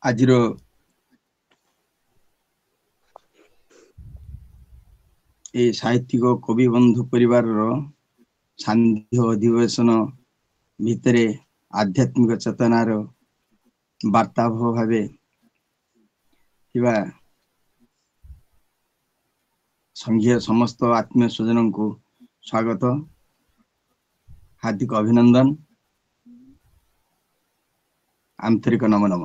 ଆଜିର ଏ ସାହିତ୍ୟିକ କବି ବନ୍ଧୁ ପରିବାରର ସାନ୍ଧ୍ୟ ଅଧିବେଶନ ଭିତରେ ଆଧ୍ୟାତ୍ମିକ ଚେତନାର ବାର୍ତ୍ତାବହ ଭାବେ ଥିବା ସଂଘୀୟ ସମସ୍ତ ଆତ୍ମୀୟ ସ୍ୱଜନଙ୍କୁ ସ୍ୱାଗତ, ହାର୍ଦ୍ଦିକ ଅଭିନନ୍ଦନ, ଆନ୍ତରିକ ନମ ନମ।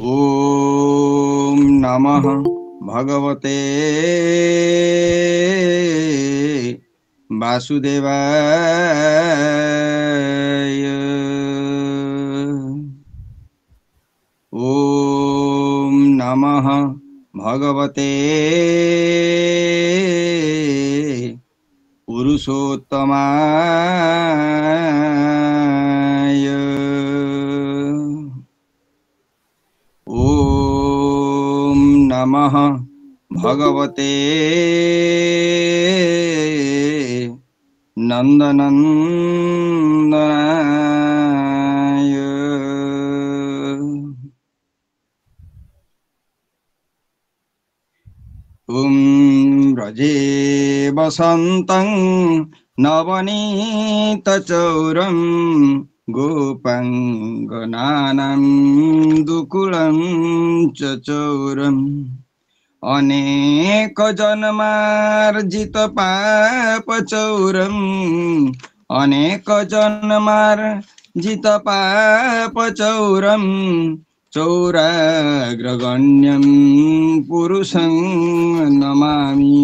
ओम नमः भगवते वासुदेवाय। ओम नमः भगवते पुरुषोत्तमाय। ओम नमः भगवते नंदनंदनाय। ओम व्रजे वसन्तं नवनीतचौरं गोपाङ्गनानां दुकुलं च चौरम् अनेक जन्मार्जित पापचौरम् अनेक जन्मार्जित पापचौरम् चौराग्रगण्यं पुरुषं नमामि।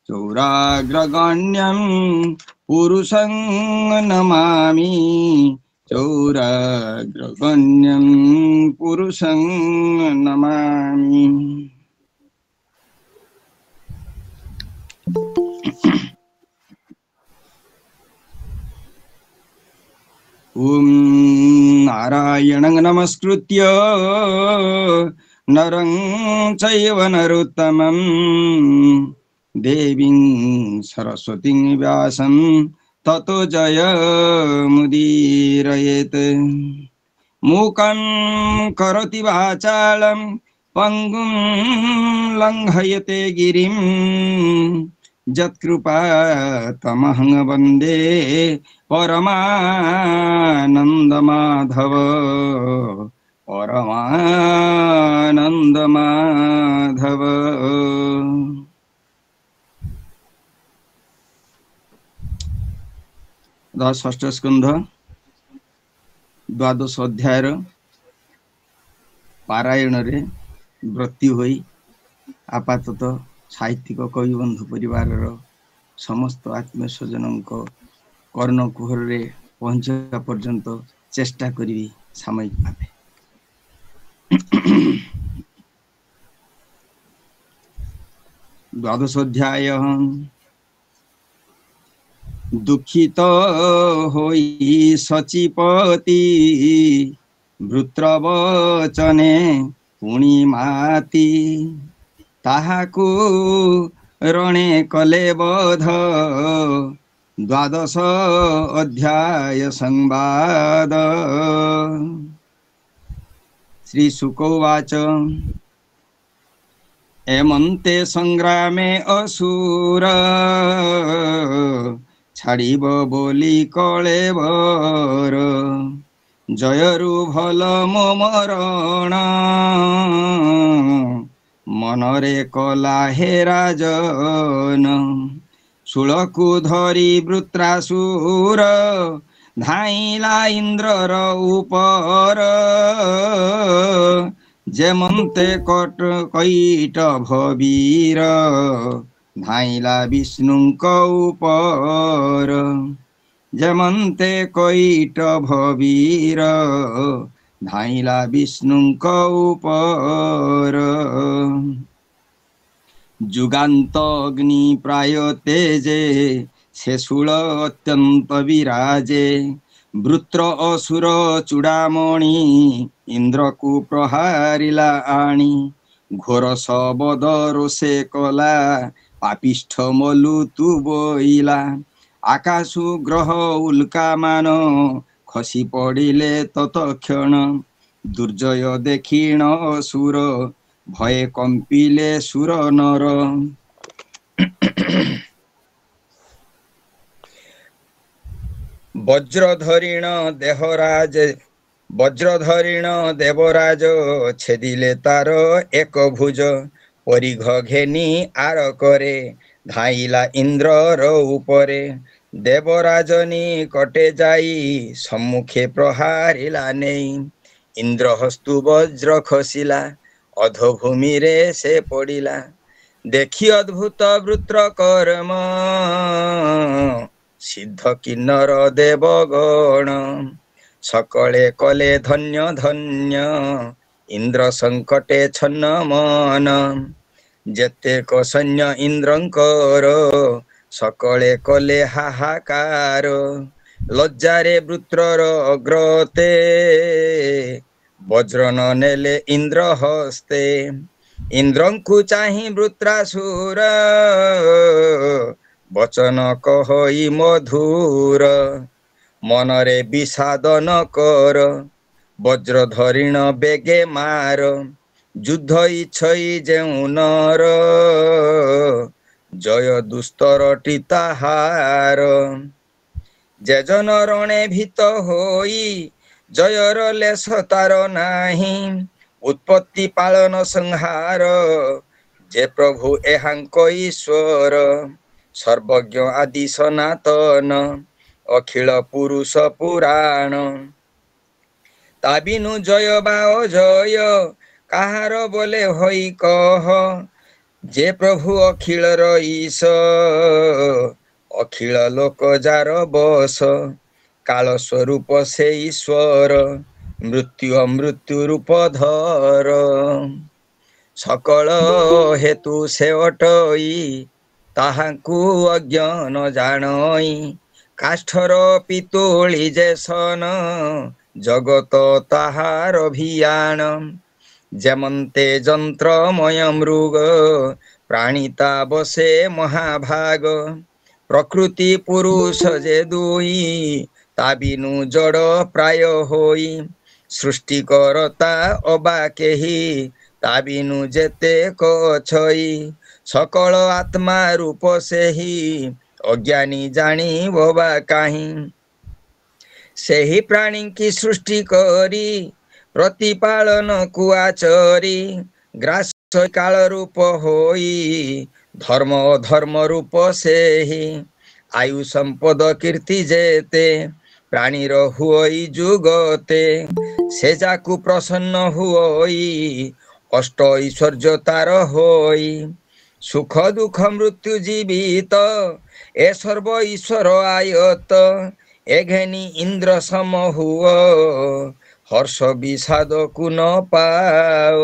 चौराग्रगण्यं पुरुषं नमामि। चौराग्रगण्यं पुरुषं नमामि। ओम नारायणं नमस्कृत्य नरं चैव नरोत्तमं देवीं सरस्वतीं व्यासं ततो जयमुदीरयेत्। मूकं करोति वाचालं पंगुं लंघयते गिरिं यत्कृपातमहं वन्दे परमानन्दमाधव। परमानन्दमाधव। षष्ठ स्कंध द्वादश अध्यायर पारायण रे व्रती होई आपाततः साहित्यिक कवि बंधु परिवार समस्त आत्मीय स्वजन कर्णकुहर रे पहुंचा पर्यंत चेष्टा करी सामयिक भावे। द्वादश अध्याय दुखित होई सचिपति वृत्रवचने पुणी माती ताहाकु रणे कले बध। द्वादश अध्याय संवाद। श्री शुक उवाच ଏମନ୍ତେ ସଂଗ୍ରାମେ ଅସୁର ଛାଡ଼ିବ ବୋଲି କଳେବର ଜୟରୁ ଭଲ ମୋ ମରଣ ମନରେ କଲା ହେ ରାଜନ ଶୂଳକୁ ଧରି ବୃତ୍ରାସୁର ଧାଇଲା ଇନ୍ଦ୍ରର ଉପର ଯେମନ୍ତେ କଇଟ ଭବୀର ଧାଇଲା ବିଷ୍ଣୁଙ୍କ ଉପର ଯେମନ୍ତେ କଇଟ ଭବୀର ଧାଇଲା ବିଷ୍ଣୁଙ୍କ ଉପର ଯୁଗାନ୍ତ ଅଗ୍ନି ପ୍ରାୟ ତେଜେ ସେ ଶୂଳ ଅତ୍ୟନ୍ତ ବିରାଜେ ବୃତ୍ର ଅସୁର ଚୂଡ଼ାମଣି ଇନ୍ଦ୍ରକୁ ପ୍ରହାରିଲା ଆଣି ଘୋର ଶବଦ ରୋଷେ କଲା ପାପିଷ୍ଠ ମଲୁ ତୁ ବୋଇଲା ଆକାଶୁ ଗ୍ରହ ଉଲ୍କାମାନ ଖସି ପଡ଼ିଲେ ତତକ୍ଷଣ ଦୁର୍ଜୟ ଦେଖିଣ ଅସୁର ଭଏ କମ୍ପିଲେ ସୁର ନର ବଜ୍ରଧରିଣ ଦେବରାଜ ଛେଦିଲେ ତାର ଏକ ଭୁଜ ପରିଘ ଘେନି ଆର କରେ ଧାଇଲା ଇନ୍ଦ୍ରର ଉପରେ ଦେବରାଜନୀ କଟେ ଯାଇ ସମ୍ମୁଖେ ପ୍ରହାରିଲା ନେଇ ଇନ୍ଦ୍ର ହସ୍ତୁ ବଜ୍ର ଖସିଲା ଅଧୋଭୂମିରେ ସେ ପଡ଼ିଲା ଦେଖି ଅଦ୍ଭୁତ ବୃତ୍ର କର୍ମ ସିଦ୍ଧ କିନ୍ନର ଦେବଗଣ ସକଳେ କଲେ ଧନ୍ୟ ଧନ୍ୟ ଇନ୍ଦ୍ର ସଙ୍କଟେ ଛନ୍ନ ମନ ଯେତେକ ସୈନ୍ୟ ଇନ୍ଦ୍ରଙ୍କର ସକଳେ କଲେ ହାହାକାର ଲଜ୍ଜାରେ ବୃତ୍ରର ଅଗ୍ରତେ ବଜ୍ରନ ନେଲେ ଇନ୍ଦ୍ର ହସ୍ତେ ଇନ୍ଦ୍ରଙ୍କୁ ଚାହିଁ ବୃତ୍ରାସୁର ବଚନ କହଇ ମଧୁର ମନରେ ବିଷାଦ ନ କର ବଜ୍ରଧରିଣ ବେଗେ ମାର ଯୁଦ୍ଧ ଇଚ୍ଛଇ ଯେଉଁ ନର ଜୟ ଦୁସ୍ତରଟି ତାହାର ଯେଜନ ରଣେ ଭୀତ ହୋଇ ଜୟର ଲେଶ ତାର ନାହିଁ ଉତ୍ପତ୍ତି ପାଳନ ସଂହାର ଯେ ପ୍ରଭୁ ଏହାଙ୍କ ଈଶ୍ୱର ସର୍ବଜ୍ଞ ଆଦି ସନାତନ ଅଖିଳ ପୁରୁଷ ପୁରାଣ ତା ବିନୁ ଜୟ ବା ଅଜୟ କାହାର ବୋଲେ ହୋଇ କହ ଯେ ପ୍ରଭୁ ଅଖିଳର ଈଶ ଅଖିଳ ଲୋକ ଯାର ବସ କାଳ ସ୍ୱରୂପ ସେ ଈଶ୍ୱର ମୃତ୍ୟୁ ଅମୃତ୍ୟୁ ରୂପ ଧର ସକଳ ହେତୁ ସେ ଅଟଇ ତାହାଙ୍କୁ ଅଜ୍ଞ ନ ଜାଣଇ କାଷ୍ଠର ପିତୁଳି ଯେ ସନ ଜଗତ ତାହାର ଭିଆଣ ଯେମନ୍ତେ ଯନ୍ତ୍ରମୟ ମୃଗ ପ୍ରାଣିତା ବସେ ମହାଭାଗ ପ୍ରକୃତି ପୁରୁଷ ଯେ ଦୁଇ ତା ବିନୁ ଜଡ଼ ପ୍ରାୟ ହୋଇ ସୃଷ୍ଟିକରତା ଅବା କେହି ତା ବିନୁ ଯେତେ କଛଇ ସକଳ ଆତ୍ମା ରୂପ ସେହି ଅଜ୍ଞାନୀ ଜାଣିବ ବା କାହିଁ ସେହି ପ୍ରାଣୀ କି ସୃଷ୍ଟି କରି ପ୍ରତିପାଳନ କୁଆଚରି ଗ୍ରାସ କାଳ ରୂପ ହୋଇ ଧର୍ମ ଅଧର୍ମ ରୂପ ସେହି ଆୟୁ ସମ୍ପଦ କୀର୍ତ୍ତି ଯେତେ ପ୍ରାଣୀର ହୁଅଇ ଯୁଗତେ ସେ ଯାକୁ ପ୍ରସନ୍ନ ହୁଅଇ ଅଷ୍ଟ ଐଶ୍ୱର୍ଯ୍ୟ ତାର ହୋଇ ସୁଖ ଦୁଃଖ ମୃତ୍ୟୁ ଜୀବିତ ଏ ସର୍ବ ଈଶ୍ୱର ଆୟତ ଏ ଘେନି ଇନ୍ଦ୍ର ସମ ହୁଅ ହର୍ଷ ବିଷାଦକୁ ନ ପାଅ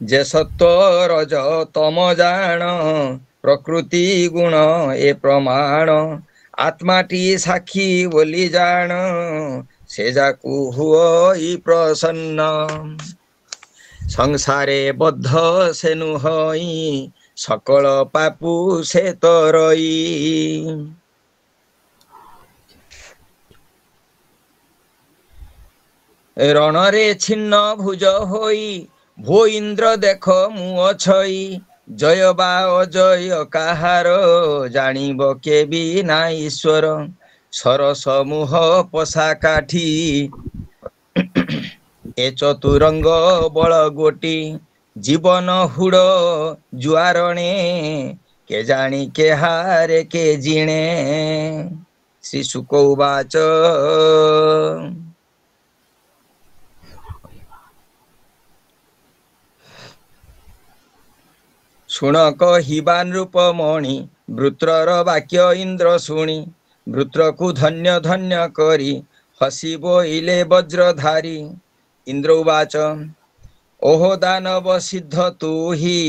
ଯେ ସତ୍ୱ ରଜ ତମ ଜାଣ ପ୍ରକୃତି ଗୁଣ ଏ ପ୍ରମାଣ ଆତ୍ମାଟି ସାକ୍ଷୀ ବୋଲି ଜାଣ ସେ ଯାକୁ ହୁଅଇ ପ୍ରସନ୍ନ ସଂସାରେ ବଦ୍ଧ ସେ ନୁହଇ ସକଳ ପାପୁ ସେ ତରଇ ରଣରେ ଛିନ୍ନ ଭୁଜ ହୋଇ ଭୋ ଇନ୍ଦ୍ର ଦେଖ ମୁଁ ଅଛଇ, ଜୟ ବା ଅଜୟ କାହାର, ଜାଣିବ କେ ବି ନା ଈଶ୍ୱର, ସରସ ମୁହ ପଶା କାଠି, ଏ ଚତୁରଙ୍ଗ ବଳ ଗୋଟି, ଜୀବନ ହୁଡ଼ ଜୁଆରଣେ, କେ ଜାଣି କେ ହାରେ କେ ଜିଣେ। ଶ୍ରୀ ଶୁକ ଉବାଚ। ଶୁଣ କହିବା ନୃପମଣି, ବୃତ୍ରର ବାକ୍ୟ ଇନ୍ଦ୍ର ଶୁଣି, ବୃତ୍ରକୁ ଧନ୍ୟ ଧନ୍ୟ କରି, ହସି ବୋଇଲେ ବଜ୍ରଧାରୀ। ଇନ୍ଦ୍ର ଉବାଚ ଓହୋ ଦାନବ ସିଦ୍ଧ ତୁହି,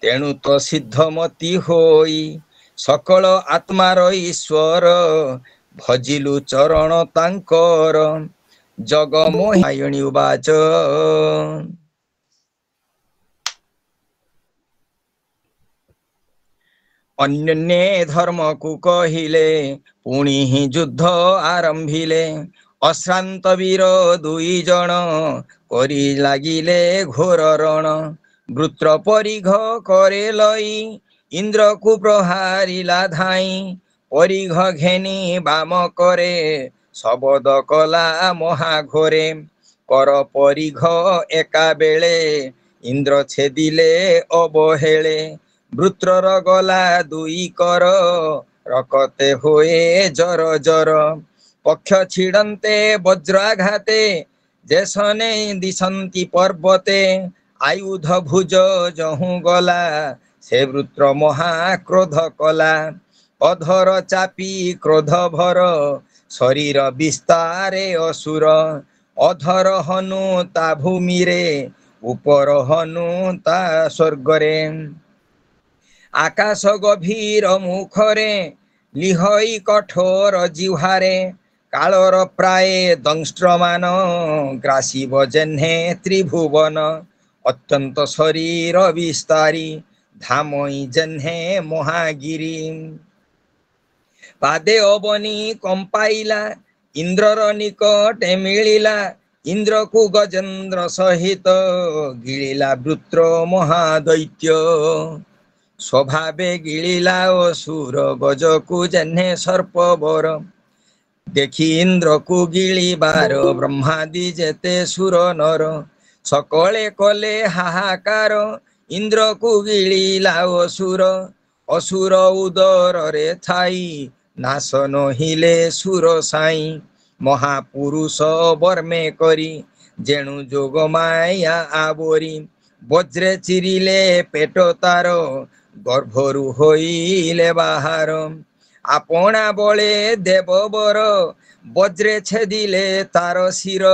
ତେଣୁ ତ ସିଦ୍ଧମତି ହୋଇ, ସକଳ ଆତ୍ମାର ଈଶ୍ୱର, ଭଜିଲୁ ଚରଣ ତାଙ୍କର, ଜଗମୋହାୟଣୀ ଉବାଚ। ଅନ୍ୟନ୍ୟେ ଧର୍ମକୁ କହିଲେ, ପୁଣି ହିଁ ଯୁଦ୍ଧ ଆରମ୍ଭିଲେ, ଅଶ୍ରାନ୍ତ ବୀର ଦୁଇ ଜଣ, କରି ଲାଗିଲେ ଘୋର ରଣ, ବୃତ୍ର ପରିଘ କରେ ଲଇ, ଇନ୍ଦ୍ରକୁ ପ୍ରହାରିଲା ଧାଇଁ, ପରିଘ ଘେନି ବାମ କରେ, ଶବଦ କଲା ମହାଘୋରେ, କର ପରିଘ ଏକା ବେଳେ, ଇନ୍ଦ୍ର ଛେଦିଲେ ଅବହେଳେ, ବୃତ୍ରର ଗଲା ଦୁଇ କର, ରକତେ ହୁଏ ଜର ଜର, ପକ୍ଷ ଛିଡ଼ନ୍ତେ ବଜ୍ରାଘାତେ, ଯେସନେ ଦିଶନ୍ତି ପର୍ବତେ, ଆୟୁଧ ଭୁଜ ଯହୁଁ ଗଲା, ସେ ବୃତ୍ର ମହା କ୍ରୋଧ କଲା, ଅଧର ଚାପି କ୍ରୋଧ ଭର, ଶରୀର ବିସ୍ତାରେ ଅସୁର, ଅଧର ହନୁ ତା ଭୂମିରେ, ଉପର ହନୁ ତା ସ୍ୱର୍ଗରେ, ଆକାଶ ଗଭୀର ମୁଖରେ, ଲିହଇ କଠୋର ଜିହ୍ୱାରେ, କାଳର ପ୍ରାୟ ଦଂଷ୍ଟ୍ରମାନ, ଗ୍ରାସିବ ଯେହ୍ନେ ତ୍ରିଭୁବନ, ଅତ୍ୟନ୍ତ ଶରୀର ବିସ୍ତାରୀ, ଧାମଇ ଯେହ୍ନେ ମହାଗିରି, ପାଦେ ଅବନୀ କମ୍ପାଇଲା, ଇନ୍ଦ୍ରର ନିକଟେ ମିଳିଲା, ଇନ୍ଦ୍ରକୁ ଗଜେନ୍ଦ୍ର ସହିତ, ଗିଳିଲା ବୃତ୍ର ମହାଦୈତ୍ୟ, ସ୍ୱଭାବେ ଗିଳିଲା ଅସୁର, ଗଜକୁ ଯେହ୍ନେ ସର୍ପ ବର, ଦେଖି ଇନ୍ଦ୍ରକୁ ଗିଳିବାର, ବ୍ରହ୍ମାଦି ଯେତେ ସୁର ନର, ସକଳେ କଲେ ହାହାକାର, ଇନ୍ଦ୍ରକୁ ଗିଳିଲା ଅସୁର, ଅସୁର ଉଦରରେ ଥାଇ, ନାଶ ନହିଲେ ସୁର ସାଇଁ, ମହାପୁରୁଷ ବର୍ମେ କରି, ଯେଣୁ ଯୋଗ ମାୟା ଆବୋରି, ବଜ୍ରେ ଚିରିଲେ ପେଟ ତାର, ଗର୍ଭରୁ ହୋଇଲେ ବାହାର, ଆପଣା ବଳେ ଦେବବର, ବଜ୍ରେ ଛେଦିଲେ ତାର ଶିର,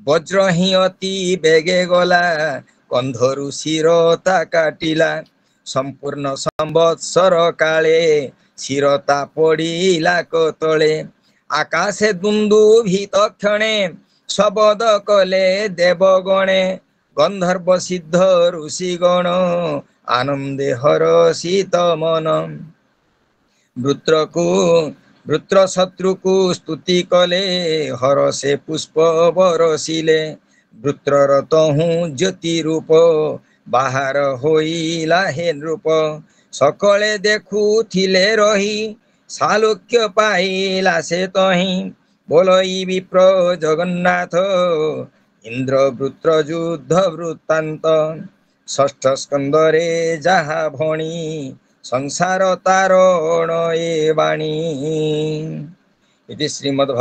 ବଜ୍ର ହିଁ ଅତି ବେଗେ ଗଲା, କନ୍ଧରୁ ଶିର ତା କାଟିଲା, ସମ୍ପୂର୍ଣ୍ଣ ସମ୍ବତ୍ସର କାଳେ, ଶିରତା ପଡ଼ିଲା କୋତଳେ, ଆକାଶେ ଦୁନ୍ଦୁଭିତ କ୍ଷଣେ, ଶବଦ କଲେ ଦେବଗଣେ, ଗନ୍ଧର୍ବ ସିଦ୍ଧ ଋଷିଗଣ, ଆନନ୍ଦେ ହରଷିତ ମନ, ବୃତ୍ର ଶତ୍ରୁକୁ ସ୍ତୁତି କଲେ, ହରଷେ ପୁଷ୍ପ ବରସିଲେ, ବୃତ୍ରର ତହୁଁ ଜ୍ୟୋତି ରୂପ, ବାହାର ହୋଇଲା ହେ ନୃପ, ସକଳେ ଦେଖୁଥିଲେ ରହି, ସାଲୋକ୍ୟ ପାଇଲା ସେ ତହିଁ, ବୋଲଇ ବିପ୍ର ଜଗନ୍ନାଥ, ଇନ୍ଦ୍ର ବୃତ୍ର ଯୁଦ୍ଧ ବୃତ୍ତାନ୍ତ, ଷଷ୍ଠ ସ୍କନ୍ଧରେ ଯାହା ଭଣି, ସଂସାର ତାରଣ ଏ ବାଣୀ। ଇତି ଶ୍ରୀମଦ୍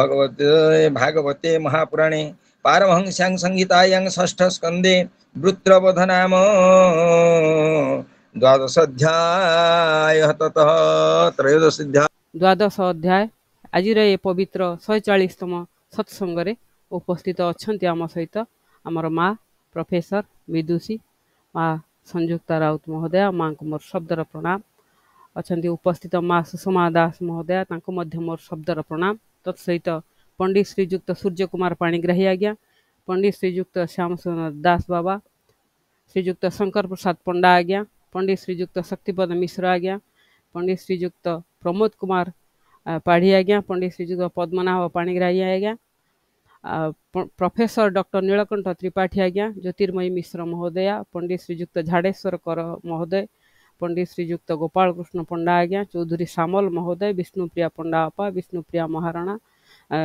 ଭାଗବତେ ମହାପୁରାଣେ ପାରମହଂସ୍ୟାଂ ସଂହିତାୟାଂ ଷଷ୍ଠ ସ୍କନ୍ଧେ ବୃତ୍ରବଧ ନାମ ଦ୍ୱାଦଶ ଅଧ୍ୟାୟ ତତଃ ତ୍ରୟୋଦଶ ଅଧ୍ୟାୟ। ଦ୍ୱାଦଶ ଅଧ୍ୟାୟ। ଆଜିର ଏ ପବିତ୍ର 140ତମ ସତ୍ସଙ୍ଗରେ ଉପସ୍ଥିତ ଅଛନ୍ତି ଆମ ସହିତ ଆମର ମା ପ୍ରଫେସର ବିଦୁଷୀ ମା ସଂଯୁକ୍ତା ରାଉତ ମହୋଦୟା, ମାଙ୍କୁ ମୋର ଶବ୍ଦର ପ୍ରଣାମ। ଅଛନ୍ତି ଉପସ୍ଥିତ ମା ସୁଷମା ଦାସ ମହୋଦୟା, ତାଙ୍କୁ ମଧ୍ୟ ମୋର ଶବ୍ଦର ପ୍ରଣାମ। ତତ୍ ସହିତ ପଣ୍ଡିତ ଶ୍ରୀଯୁକ୍ତ ସୂର୍ଯ୍ୟ କୁମାର ପାଣିଗ୍ରାହୀ ଆଜ୍ଞା, ପଣ୍ଡିତ ଶ୍ରୀଯୁକ୍ତ ଶ୍ୟାମ ସୁନ୍ଦର ଦାସ ବାବା, ଶ୍ରୀଯୁକ୍ତ ଶଙ୍କର ପ୍ରସାଦ ପଣ୍ଡା ଆଜ୍ଞା, ପଣ୍ଡିତ ଶ୍ରୀଯୁକ୍ତ ଶକ୍ତିପଦ ମିଶ୍ର ଆଜ୍ଞା, ପଣ୍ଡିତ ଶ୍ରୀଯୁକ୍ତ ପ୍ରମୋଦ କୁମାର ପାଢ଼ୀ ଆଜ୍ଞା, ପଣ୍ଡିତ ଶ୍ରୀଯୁକ୍ତ ପଦ୍ମନାଭ ପାଣିଗ୍ରାହୀ ଆଜ୍ଞା, प्रोफेसर डॉक्टर नीलकंठ त्रिपाठी आज्ञा, ज्योतिर्मयी मिश्र महोदया, पंडित श्रीजुक्त झाड़ेश्वर कर महोदय, पंडित श्रीजुक्त गोपाल कृष्ण पंडा आज्ञा, चौधरी श्यामल महोदय, विष्णुप्रिया पंडा अपा, विष्णुप्रिया महाराणा,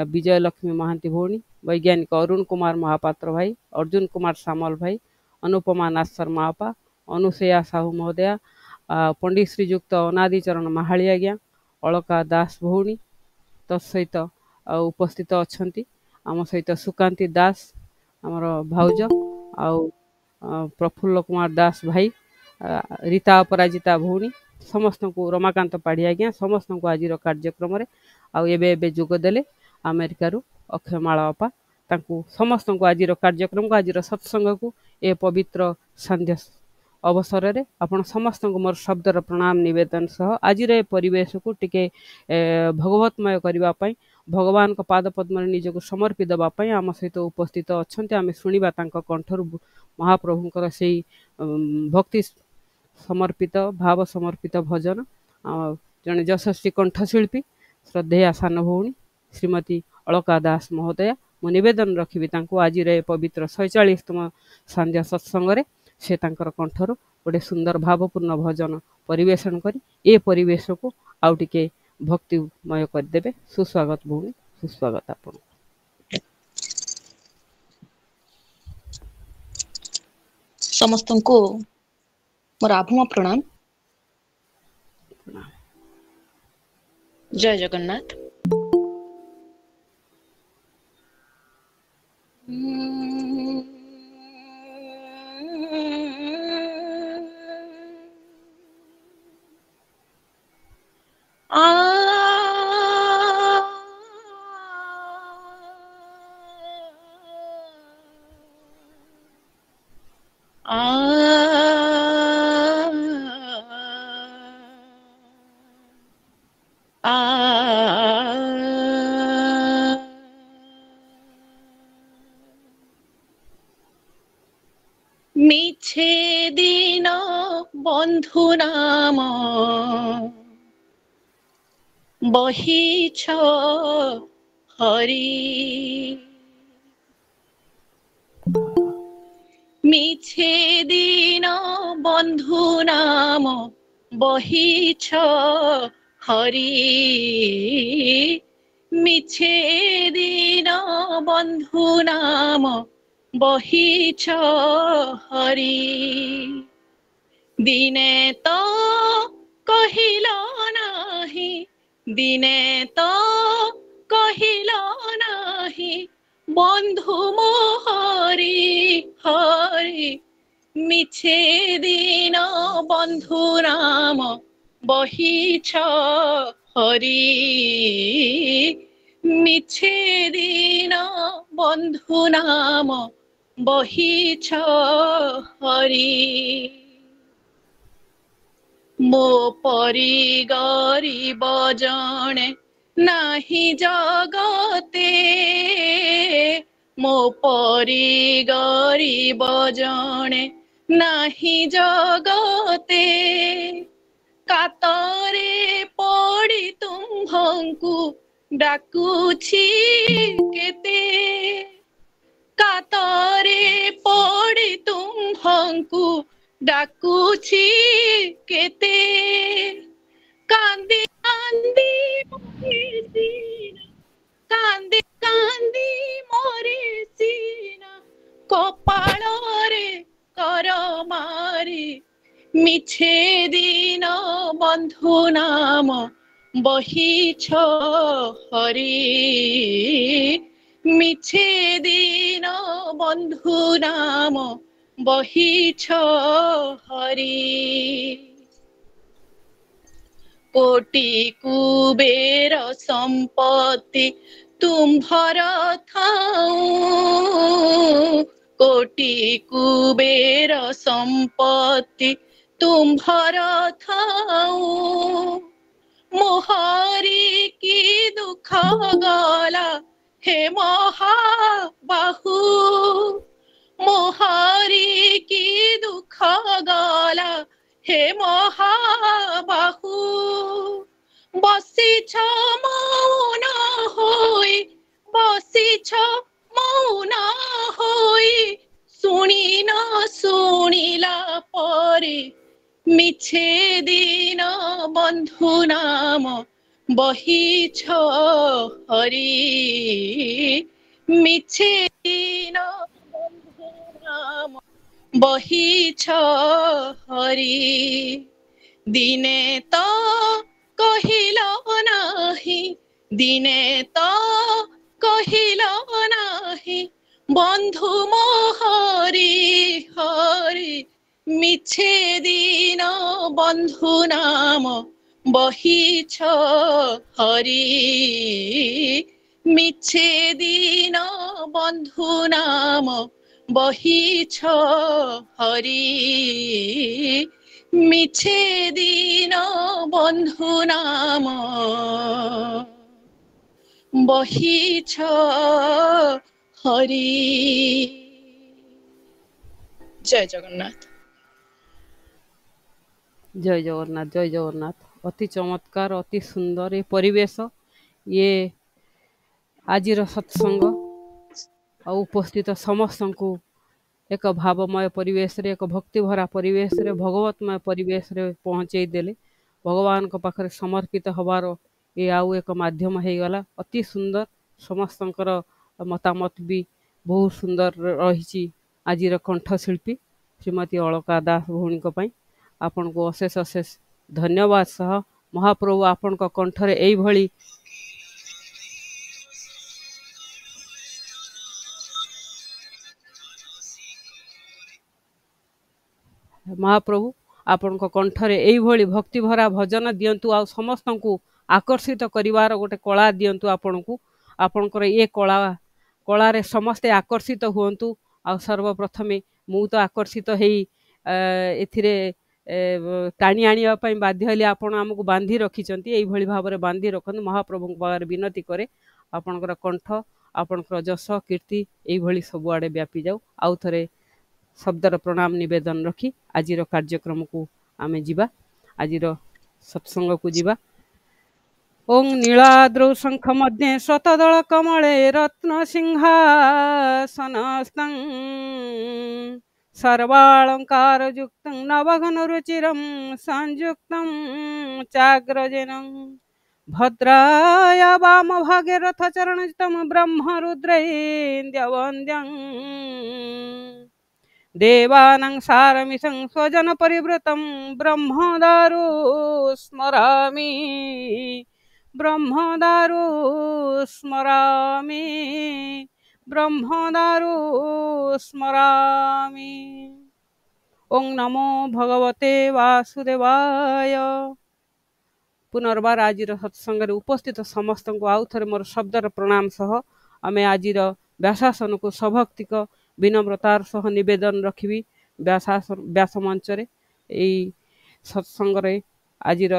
विजय लक्ष्मी महांती भौणी, वैज्ञानिक अरुण कुमार महापात्र भाई, अर्जुन कुमार सामल भाई, अनुपमा नाथ शर्मा अपा, अनुसया साहू महोदया, पंडित श्रीजुक्त अनादिचरण महाली आज्ञा, अलका दास भौणी तत्सहित उपस्थित अच्छा आम सहित सुकांती दास आमर भाउज आउ प्रफुल्ल कुमार दास भाई, रीता अपराजिता भौणी, समस्त को रमाकांत पाढ़ी आज्ञा, समस्त को आज कार्यक्रम आउ एबे जोगदेले अमेरिकारु अक्षयमाला अपा, तांकु समस्त को आज कार्यक्रम को आज सत्संग को ए पवित्र संध्या अवसर रे आपण समस्त को मोर शब्दर प्रणाम निवेदन सह आज परिवेश को टिके भगवतमय करबा पई भगवान को पाद पद्म निजको समर्पित देवाई आम सहित उपस्थित अच्छा आम शुणा कंठर महाप्रभुंर से भक्ति समर्पित भाव समर्पित भजन जड़े यशस्वी कंठशिल्पी श्रद्धेया सान भौणी श्रीमती अलका दास महोदया मु नवेदन रखी आज पवित्र 47तम संध्या सत्संग से कंठर गोटे सुंदर भावपूर्ण भजन परिवेशन करी ए परिवेश को आउ टिके भक्तिमय करदेवे। सुस्वागत भौणी, सुस्वागत आपण समस्त को मोर आभूम प्रणाम। जय जगन्नाथ। मिछे दिन बंधु नाम बहिछ हरि, मिछे दिन बंधु नाम बहिछ हरि, मिछे दिन बंधु नाम बहिछ हरि, दिने तो कहिल नाही, दिने तो कहिल नाही बंधु मोहरी हरि, मिछे दिन बंधु नाम बहिछ हरि, मिछे दिन बंधु नाम बहिछ हरि, मो परी गरीब जणे नाही जगते, मो परी गरीब जणे नाही जगते, कातरे पड़ी तुम्भंकु डाकुछि केते, कातरे पड़ी तुम्भंकु डाकुछि केते, कांदी कांदी मोरे सीना, कांदी कांदी मोरे सीना, कपाल रे कर मारी, मिछे दिन बंधु नाम बहिछ हरि, मिछे दिन बंधु नाम बहिछ हरि, कोटि कुबेर संपत्ति तुम्भर थाऊ, कोटि कुबेर संपत्ति तुम्भर थाऊ, मोहरी की दुख गला हे महाबाहु, मोहरी की दुख गला हे महाबाहु, बसिछ मौन होई, बसिछ न होई शुणी न शुणिला परे मिछे दिन बंधु नाम बहिछ हरि मिछे दिन बंधु नाम बहिछ हरि दिने तो कहिल नाही दिने तो कहिल नाही बंधु मोहरी हरि मिछे दिन बंधु नाम बहिछ हरि मिछे दिन बंधु नाम बहिछ हरि मिछे दिन बंधु नाम बहिछ हरि। जय जगन्नाथ। जय जगन्नाथ, जय जगन्नाथ। अति चमत्कार, अति सुंदर ये परिवेश, ये आजिर सत्संग और उपस्थित समस्त को एक भावमय परिवेश रे, एक भक्ति भरा परिवेश रे, भगवतमय परिवेश रे पहुँचे देले। भगवान को पाखरे समर्पित हबार ये आउ एक माध्यम हो गला। अति सुंदर समस्तंकर मतामत भी बहुत सुंदर रही। आजिर कंठशिल्पी श्रीमती अलका दास भौणी को पई आपन को अशेष अशेष धन्यवाद सह महाप्रभु आपन को कंठरे एई भली महाप्रभु आपण कंठरे एई भली भक्ति भरा भजन दियंतु आ समस्त को आकर्षित करिवार गोटे कला दियंतु आपनकु आपनकर ये कला रे समस्ते आकर्षित हुंतु। आ सर्वप्रथमे मु तो आकर्षित हेई एथिरे टाणी आनिया पई बाध्य हली आपण हमकु बांधी रखिचंती। एई भली भाबरे बांधी रखन महाप्रभु पार विनती करे आपनकर कंठ आपनकर जस कीर्ति एई भली सब आडे व्यापी जाऊ। आउ थरे शब्दर प्रणाम निवेदन रखी आजिर कार्यक्रम को आमे जीवा, आजिर सत्संग को जीवा। ओं नीलाद्रौ शंख मध्ये शतदल कमले रत्न सिंहासनस्थं सर्वालंकार युक्तं नवघन रुचिरं संयुक्तं चाग्रजेनं भद्राय वाम भागे रथ चरणजितं ब्रह्म रुद्रेन्द्रवन्द्यं देवानां सारमिसं स्वजन परिवृतं ब्रह्मदारु स्मरामि ब्रह्मदारु स्मरामि ब्रह्मदारु स्मरामि। ओं नमो भगवते वासुदेवाय। पुनर्बार आजिर सत्संग उपस्थित समस्त को आउ थे मोर शब्दर प्रणाम सह आमे आजिर व्यासासन को सभक्तिक विनम्रतार सह निवेदन रखी व्यास मंचरे यही सत्संग आजिर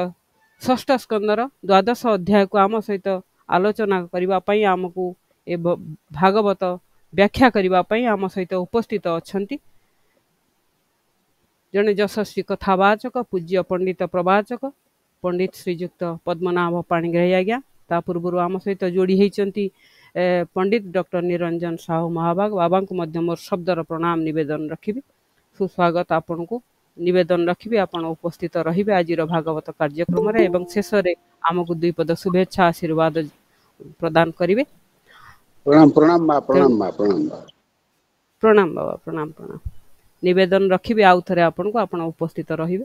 षष्ठ स्कंदर द्वादश अध्याय को आम सहित आलोचना करने आमको ए भागवत व्याख्या करने आम सहित उपस्थित अछंती जड़े यशस्वी कथावाचक पूज्य पंडित प्रवाचक पंडित श्रीजुक्त पद्मनाभ पाणिग्राही आज्ञा। ता पूर्व आम सहित जोड़ी होती पंडित डॉक्टर निरंजन साहू महाभाग बाबा को मध्य मोर शब्दर प्रणाम निवेदन रखी सुस्वागत आपन को निवेदन रखी आपण उपस्थित रहिबे आजिर भागवत कार्यक्रम रे एवं शेष रे आमको दुई पद शुभेच्छा आशीर्वाद प्रदान करिवे। प्रणाम प्रणाम बा प्रणाम बा प्रणाम बा प्रणाम बाबा प्रणाम प्रणाम निवेदन रखी आउ थे आपन को आपण उपस्थित रहिबे।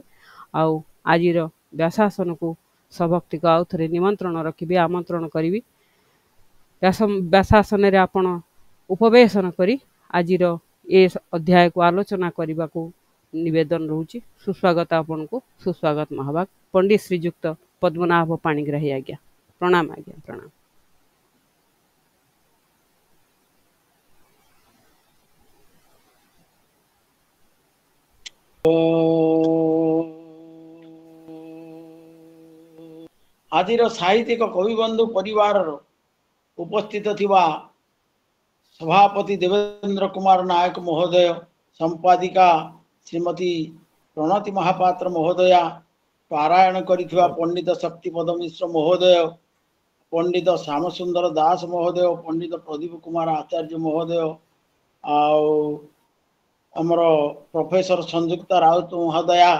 आउ आजिर व्यासासन को सभक्ति को आउ थे निमंत्रण रखी आमंत्रण करी व्यासासन रे आपण उपवेशन करी आजिर ए अध्याय को आलोचना करने को निवेदन रोची। सुस्वागत आपन को सुस्वागत महाभाग पंडित श्रीजुक्त पद्मनाभ पाणिग्राही आज्ञा। प्रणाम आज्ञा प्रणाम। आजिर साहित्यिक कविबंधु परिवार उपस्थित थिबा सभापति देवेंद्र कुमार नायक महोदय, संपादिका श्रीमती प्रणति महापात्र महोदया, पारायण करिथिबा पंडित शक्तिपद मिश्र महोदय, पंडित श्यामसुंदर दास महोदय, पंडित प्रदीप कुमार आचार्य महोदय, आमर प्रोफेसर संयुक्ता राउत महोदया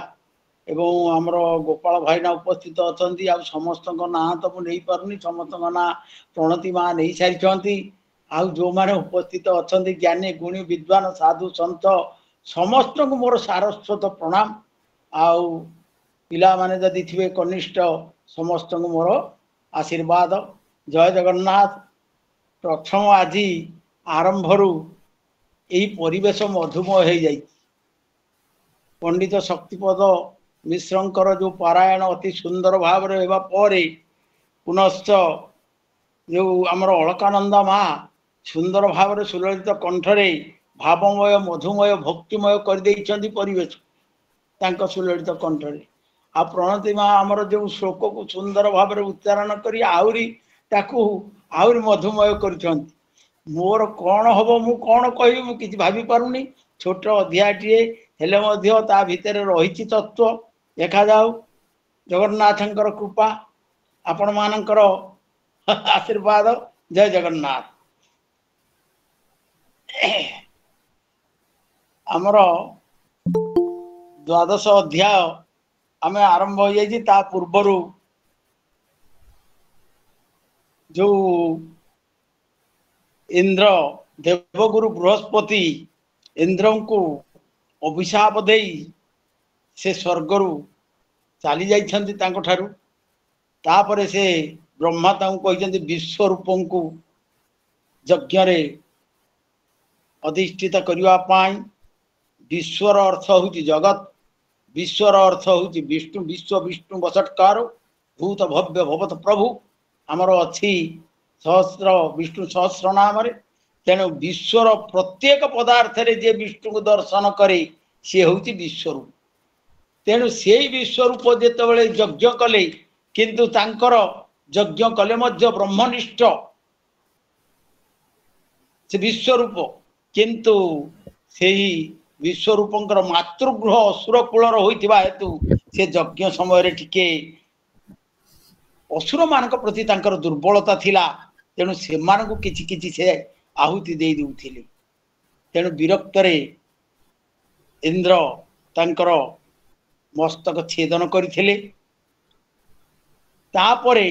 एवं आमर गोपाल भाईना उपस्थित अच्छा समस्त ना तो मुझे पार्नी समस्त ना प्रणति माँ नहीं सारी आउ जो मैंने उपस्थित अच्छा ज्ञानी गुणी विद्वान साधु सन्त समस्त को मोर सारस्वत प्रणाम आउ पिला माने जदि थे कनिष्ठ समस्त को मोर आशीर्वाद जय जगन्नाथ। प्रथम आज आरंभ यही परिवेश मधुमय हो जाए पंडित शक्तिपद मिश्रंकर जो पारायण अति सुंदर भाव पुनश्च जो आमर अलकानंदा माँ सुंदर भाव सुललित कंठरे भावमय मधुमय भक्तिमय कर परिवेश तांको सुललित कंठरे आ प्रणति माँ आमर जो श्लोक को सुंदर भाव उच्चारण कर आहरी मधुमय कर मोर कौन हम मु कौन कहि मु किछि भाबी पारुनी छोट अध्यायटीए हेले मध्य ता भितर रही तत्व देखा जाऊ जगन्नाथंकर कृपा आपण मानकर आशीर्वाद जय जगन्नाथ। आमर द्वादश अध्याय आम आरंभ हो जाइए ता पूर्वर जो इंद्र देवगुरु बृहस्पति इंद्र को अभिशाप दे से स्वर्गर चली जाठार तापर से ब्रह्मा कहते विश्वरूप को यज्ञ अधिष्ठित करने विश्वर अर्थ हूँ जगत विश्वर अर्थ हूँ विष्णु विश्व विष्णु वसटकार भूत भव्य भवत प्रभु आमर अच्छी सहस्र विष्णु सहस्र नाम तेणु विश्वर प्रत्येक पदार्थ रे जे विष्णु को दर्शन करे सी हूँ विश्वरूप तेणु से विश्वरूप जिते यज्ञ कले किंतु तांकर यज्ञ कले मध्य ब्रह्मनिष्ठ से विश्वरूप किंतु से विश्वरूपंकर मातृगृह असुर कूलर होइथिबा हेतु से यज्ञ समय टिके असुर मान प्रति तांकर दुर्बलता थिला तेणु से किछि किछि से आहुति दे देउथिले तेणु विरक्त इंद्र तांकर मस्तक छेदन करथिले तापरे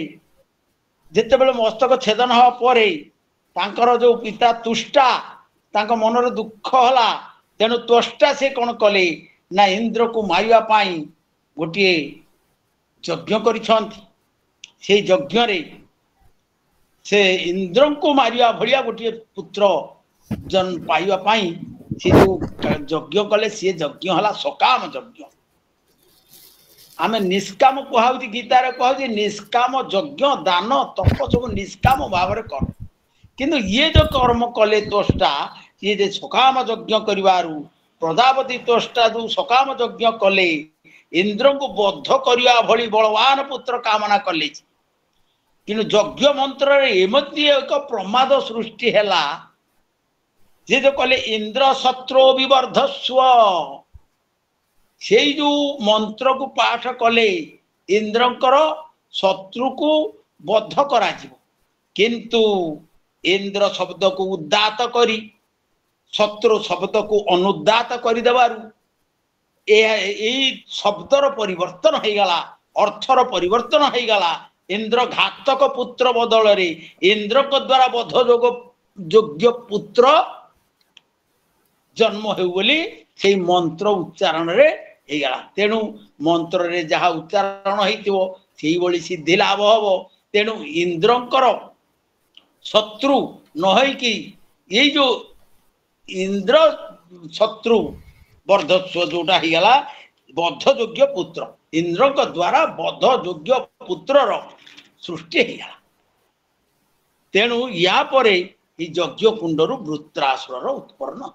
जेतेबेले मस्तक छेदन हवा परे तांकर जो पिता तुष्टा तांको मनर दुख हला तेणु त्वष्टा से कौन कले ना इंद्र को मारिया पाई गोटे यज्ञ करिछंती से यज्ञ रे से इंद्र को मारिया भलिया गोटे पुत्र जन पाइबा पाई से जो यज्ञ कले सी यज्ञ हला सकाम यज्ञ आमे निष्काम कहउती गीतार कहउती निष्काम यज्ञ दान तप सब निष्काम भाव रे कर किंतु ये जो कर्म कले त्वष्टा ये जे सकाम यज्ञ करिवारु प्रजापति त्वष्टा जो सकाम यज्ञ कले इंद्र को बद्ध करिया भली बलवान पुत्र कामना कले किंतु यज्ञ मंत्र रे एमती एक प्रमाद सृष्टि हैला जे जो कले इंद्र शत्रु विवर्धस्व से जो मंत्र को पाठ कले इंद्रंकर शत्रु को बद्ध करा जिवो किंतु इंद्र शब्द को उदात करी शत्रु शब्द को अनुदात कर देवारु शब्दर परिवर्तन हो गला अर्थर परिवर्तन हो गला इंद्र घातक पुत्र बदल रे इंद्र को द्वारा बद्ध योग्य पुत्र जन्म हो बोली से मंत्र उच्चारण रे हो गला तेणु मंत्र रे जहा उच्चारण होइतिबो सेही बोली सिद्धि लाभ हबो तेणु इंद्रंकर शत्रु न है कि ये जो इंद्र शत्रु वर्धस्व जोटा ही गला बद्ध योग्य पुत्र इंद्र को द्वारा बद्ध योग्य पुत्र सृष्टि हो गला तेणु या परे यज्ञ कुंडरु वृत्रासुर उत्पन्न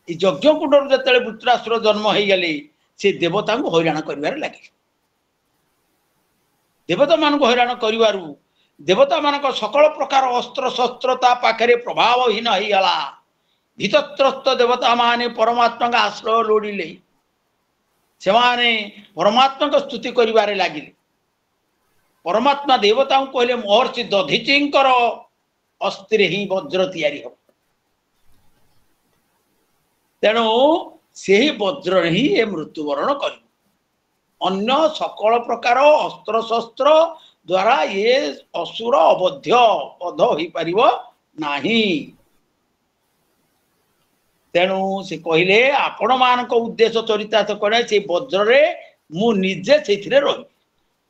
यज्ञ कुंडरु जते वृत्रासुर जन्म हो गले से देवता को हैरान करिवार लगे देवता मान को हैरान करिवारु देवता मानक सकल प्रकार अस्त्र शस्त्रता पाखे प्रभावहीन हो गला भीतत्रस्त देवता माने परमात्मा का आश्रय लोड़िले से माने परमात्मा को स्तुति करिवारे लागिले परमात्मा देवता को कहले महर्षि दधीचींकर अस्थिरे ही वज्र तैयारी हो तेणु से वज्र ही ए मृत्युवरण कर अन्य सकल प्रकार अस्त्र शस्त्र द्वारा ये असुर अवध्य पद हो पारिबो नाही तेणु से कहले आपण मानक उद्देश्य चरितार्थ करे से वज्र रे मु निजे सेथिरे रही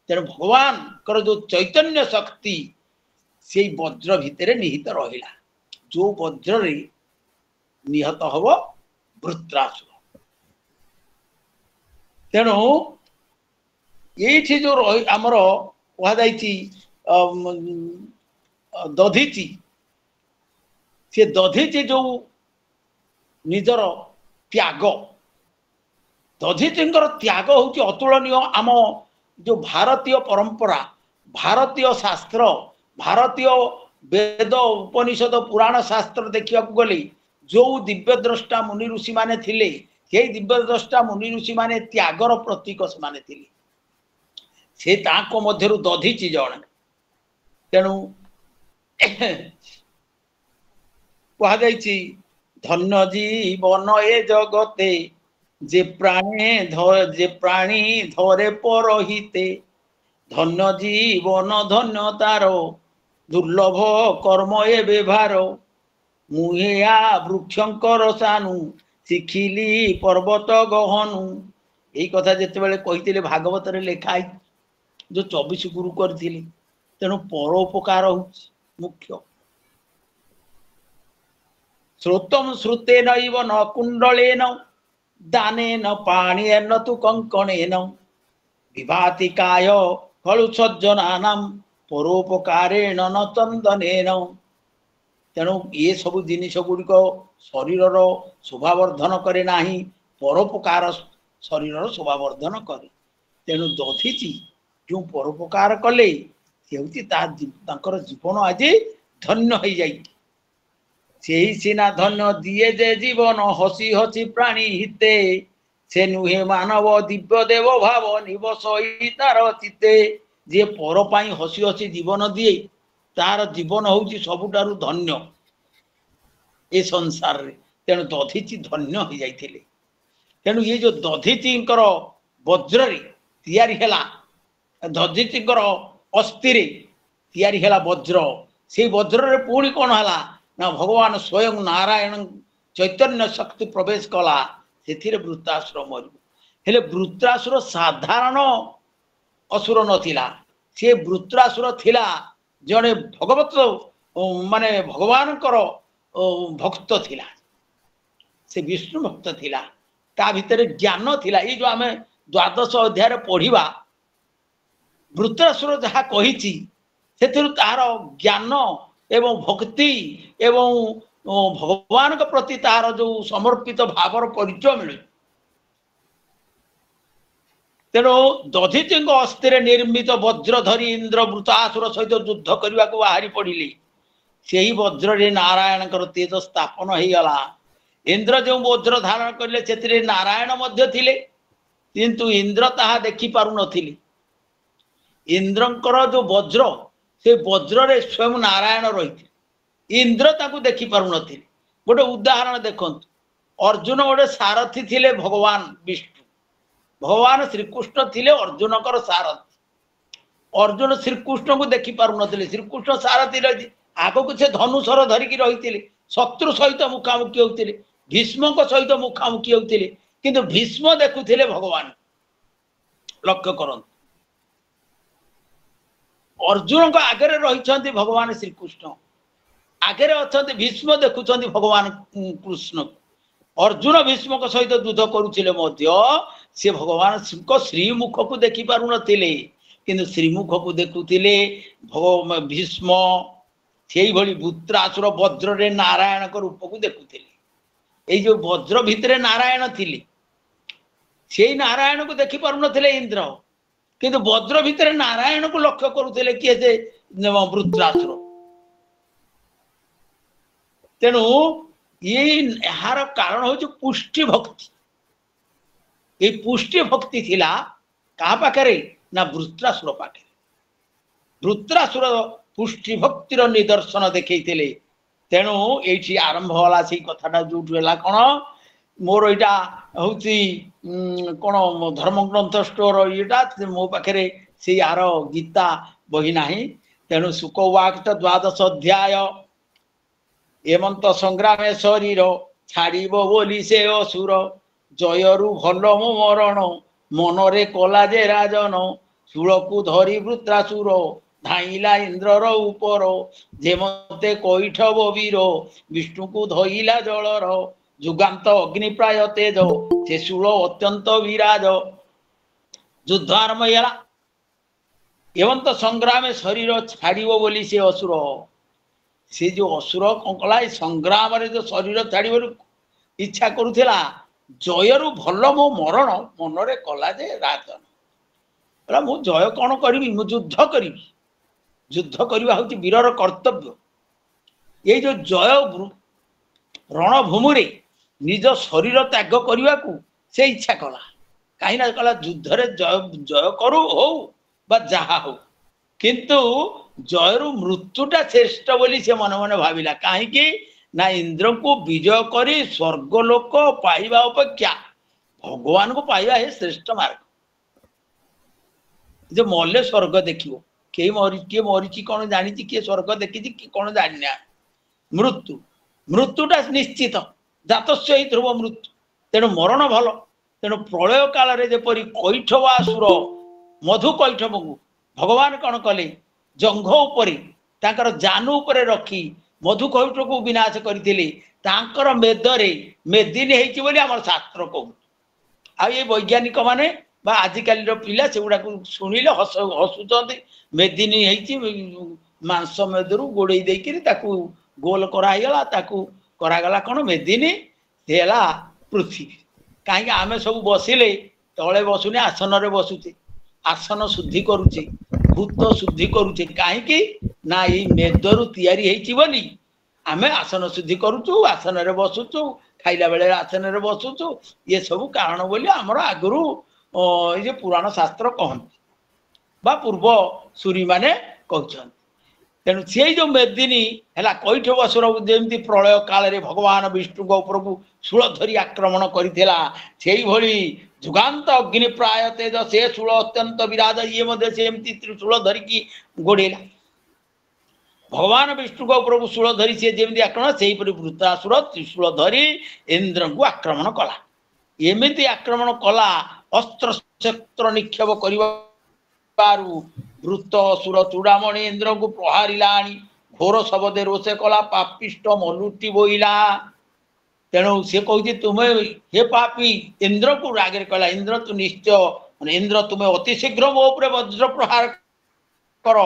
तेणु भगवान कर जो चैतन्य शक्ति से वज्र भितर निहित रहिला जो वज्र रे निहत हब वृत्रासुर तेणु ये जो आमर कहुई दधीची से दधीची जो निजर त्याग दधीचींकर त्याग हूँ अतुलनीय आम जो भारतीय परंपरा भारतीय शास्त्र भारतीय वेद उपनिषद पुराण शास्त्र देखा गले जो दिव्य द्रष्टा मुनि ऋषि माने थिले से दिव्य द्रष्टा मुनि ऋषि माने त्यागर प्रतीक से माने थिले से ताको मध्यरु दधीची जण तेणु कहुई धन्य जीवन ए जगते जे प्राणी धरे परहिते धन्य जीवन धन्य तार दुर्लभ कर्म ए व्यवहार मुहेया वृक्षंकर सानु शिखिली पर्वत गहनु यही कथा जिते बड़े कही भागवत लेखाई जो 24 गुरु करथिले तेणु परोपकार मुख्य श्रोतम श्रुतेन इव न कुंडलेन दानेन पाणीन तु कंकणेन विभाति काय खलु सज्जनानां परोपकारेण न चंदनेन तेणु ये सब जिनिस गुड़िक शरीर शोभावर्धन करे नाही परोपकार शरीर शोभावर्धन करे तेणु दधीची जो परोपकार कले जीवन आज धन्य हो जाए से सीना धन्य दिए जे जीवन हसी हसी प्राणी हिते से नुहे मानव दिव्य देव भाव निवस तार चिते जे पर पाई हसी हसी जीवन दिए तार जीवन हूँ सबुठारु धन्य ए संसार रे तेणु दधीची धन्य हो जाइथिले तेणु ये जो दधीचींकर वज्र रे तैयारी हैला दधीचींकर अस्थि रे तैयारी हैला वज्र से वज्र रे पुणी कौन हैला ना भगवान स्वयं नारायण चैतन्य शक्ति प्रवेश कला से वृत्रासुर मरु हेले वृत्रासुर साधारण असुर नथिला से वृत्रासुर थिला जड़े भगवत माने भगवान भक्त थिला से विष्णु भक्त थिला ता भितर ज्ञान थिला ये जो आमे द्वादश अध्याय पढ़िबा वृत्रासुर जहाँ कही तार ज्ञान एवं भक्ति एवं भगवान के प्रति तार जो समर्पित भावर परिचय मिले तेणु दधीची अस्थिर निर्मित वज्र धरी इंद्र वृत्रासुर सहित युद्ध करने को बाहरी पड़े से ही वज्र नारायण तेज स्थापन हो गला इंद्र जो वज्र धारण कले से नारायण मध्य थिले किंतु इंद्र ताहा देखि पारु नथिले इंद्रंकर जो वज्र से वज्र रे स्वयं नारायण रही इंद्र ताकू देखि पारु नथिले गोटे उदाहरण देखंतु अर्जुन गोटे सारथी थिले भगवान विष्णु भगवान श्रीकृष्ण थिले अर्जुन कर सारथी अर्जुन श्रीकृष्ण को देखि पारु नथिले श्रीकृष्ण सारथी रही आगो को से धनुषर धरिकी रही शत्रु सहित मुखामुखी होते भीष्म सहित मुखामुखी होते किंतु भीष्म देखुले भगवान लक्ष्य करंतु अर्जुन को आगे रही भगवान श्रीकृष्ण आगे अच्छा भीष्म देखुं भगवान कृष्ण अर्जुन भीष्म सहित युद्ध करुले सी भगवान श्रीमुख को देखि पारु नथिले किंतु श्रीमुख को देखुले भीष्म से भली वृत्रासुर वज्र रे नारायण को रूप को देखुले जो वज्र भितर नारायण थिले से नारायण को देखि पारु नथिले इंद्र किंतु वज्र भितर नारायण को लक्ष्य करुले किए से वृत्रासुर तेणु ये यार कारण हूँ पुष्टि भक्ति ये पुष्टि भक्ति थिला कहा पाखे ना वृत्रासुर पाखे वृत्रासुर पुष्टि भक्तिर निदर्शन देखैथिले तेणु एठी आरंभ होला से कथाटा जोठु होला कोन मोर एटा होउची कोन धर्मग्रंथ स्टोर एटा मो पाखरे से यार गीता बही नाही तेणु सुकवाक्त 12 अध्याय एमंत संग्रामे शरीर छाड़ब बोली से असुर जयरु भल मो मरण मनरे कला जे राजन शूलकु धरी वृत्रासुर धाइला इंद्रर उपर जेमते कैठ वीर विष्णु को धइला जलर जुगांत अग्नि प्राय तेज से शूल अत्यंत विराज युद्ध आरंभ होला एवं तो संग्राम शरीर छाड़ब बोली से असुर से जो असुर कंकला संग्राम जो शरीर छाड़ इच्छा करुला जयरु भल मो मरण मनरे कला जे राजन मु जय कौन करी मु युद्ध करी युद्ध करवा हूँ वीरर कर्तव्य ये जो जय रणभूमि रे निज शरीर त्याग करने को से इच्छा कला कहीं कला युद्ध रे जय जय करू हो बा जहा हो किंतु जयरु मृत्युटा श्रेष्ठ बोली से मन मन भाविला कहीं ना इंद्र को विजय करी स्वर्गलोक पाइबा अपेक्षा भगवान को पाइबा है श्रेष्ठ मार्ग जो मल्ले स्वर्ग देखियो किए मरी कौन जानी किए स्वर्ग देखी कौन जानी मृत्यु मृत्युटा निश्चित जातस्य ध्रुव मृत्यु तेणु मरण भल तेणु प्रलय काल जेपरी कैठ आसुर मधु कैठब को भगवान कौन कले जंघ उपरे तांकर जानू उपरे रखी मधु कैठ को विनाश करते मेदरे मेदिनी होती बोली आम शास्त्र कहू आ ये वैज्ञानिक माने बा आजिकाली पिला से गुड़ा शुणिले हसुंच मेदिनी होती मांस मेदरू गोड़े देकरी गोल करागला करागला कौन मेदिनी है पृथ्वी कहीं आम सब बसिले तले बसुने आसन रे बसुचे आसन शुद्धि करुचे भूत शुद्धि करुचे कहीं ना ये मेदरू तैयारी होती बोली आम आसन शुद्धि करुचु आसन रे बसुचु खाइला बेले आसन रे बसुचु ये सब कारण बोली आमर आगु ये पुराण शास्त्र कहते बा पूर्व सूरी माने कहते तेणु से जो मेदिनी है कैठ बसुर जमी प्रलय काल भगवान विष्णु उपर को शूल धरी आक्रमण करथिला सेई भली जुगांत अग्नि प्राय तेज से शूल अत्यंत विराज ये सेमती त्रिशूल धरिकी गोड़ेला भगवान विष्णु उपर को शूल धरी सी जमी आक्रमण से वृत्रासुर त्रिशूल धरी इंद्र को आक्रमण कला एमती आक्रमण कला अस्त्र शस्त्र निक्षेप करू वृत्त असुर चूड़ामणि इंद्र को प्रहारिला घोर शबदे रोषे कला पापिष्ट मलुटी बोईला तेणु सी कह तुम्हें हे पापी इंद्र को रागे कहला इंद्र तू निश्चय इंद्र तुम्हें अति शीघ्र मो उपरे वज्र प्रहार कर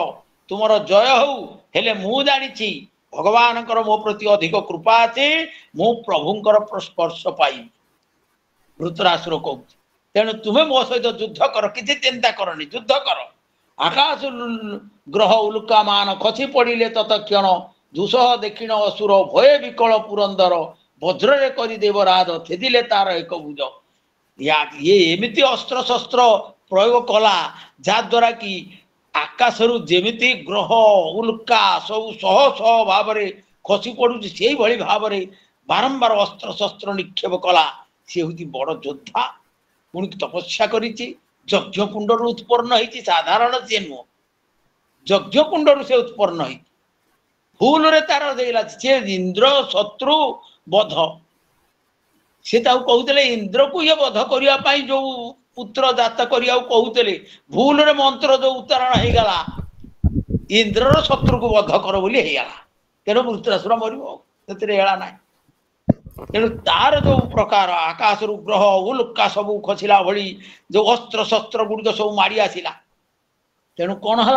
तुमर जय हो हेले मु जानी भगवान मो प्रति अधिक कृपा अच्छे मु प्रभुंकर स्पर्श पाई वृत्रासुर कहूँ तेणु तुम्हें मो सहित युद्ध कर किसी चिंता करनी युद्ध कर आकाश ग्रह उल्का मान खसी पड़े तत्क्षण दुसह दक्षिण असुर भय विकल पुरंदर वज्र रे करी देवराज छेदिले तार एक भुज ये एमती अस्त्र शस्त्र प्रयोग कला जहाद्वारा कि आकाशरु जेमिति ग्रह उल्का सब शह शह भाव खसी पड़ुची से भली भाव बारंबार अस्त्र शस्त्र निक्षेप कला सी हूँ बड़ योद्धा पुणी तपस्या करिछि यज्ञकुंड उत्पन्न होती साधारण सी नुह यज्ञकुंड से उत्पन्न होती फूल रे तार देला सी इंद्र शत्रु बध सी कहते इंद्र को ये बध करने जो पुत्र जात करिया कहते भूल रे मंत्र जो उच्चारण हो गला इंद्रर शत्रु को बध कर बोली होगला तेणु वृत्रासुर मर एला ना तेणु तार जो प्रकार आकाश ग्रह उल्का सब खसला भली जो अस्त्र शस्त्र गुड़िक सब माड़ी आसला तेणु कौन है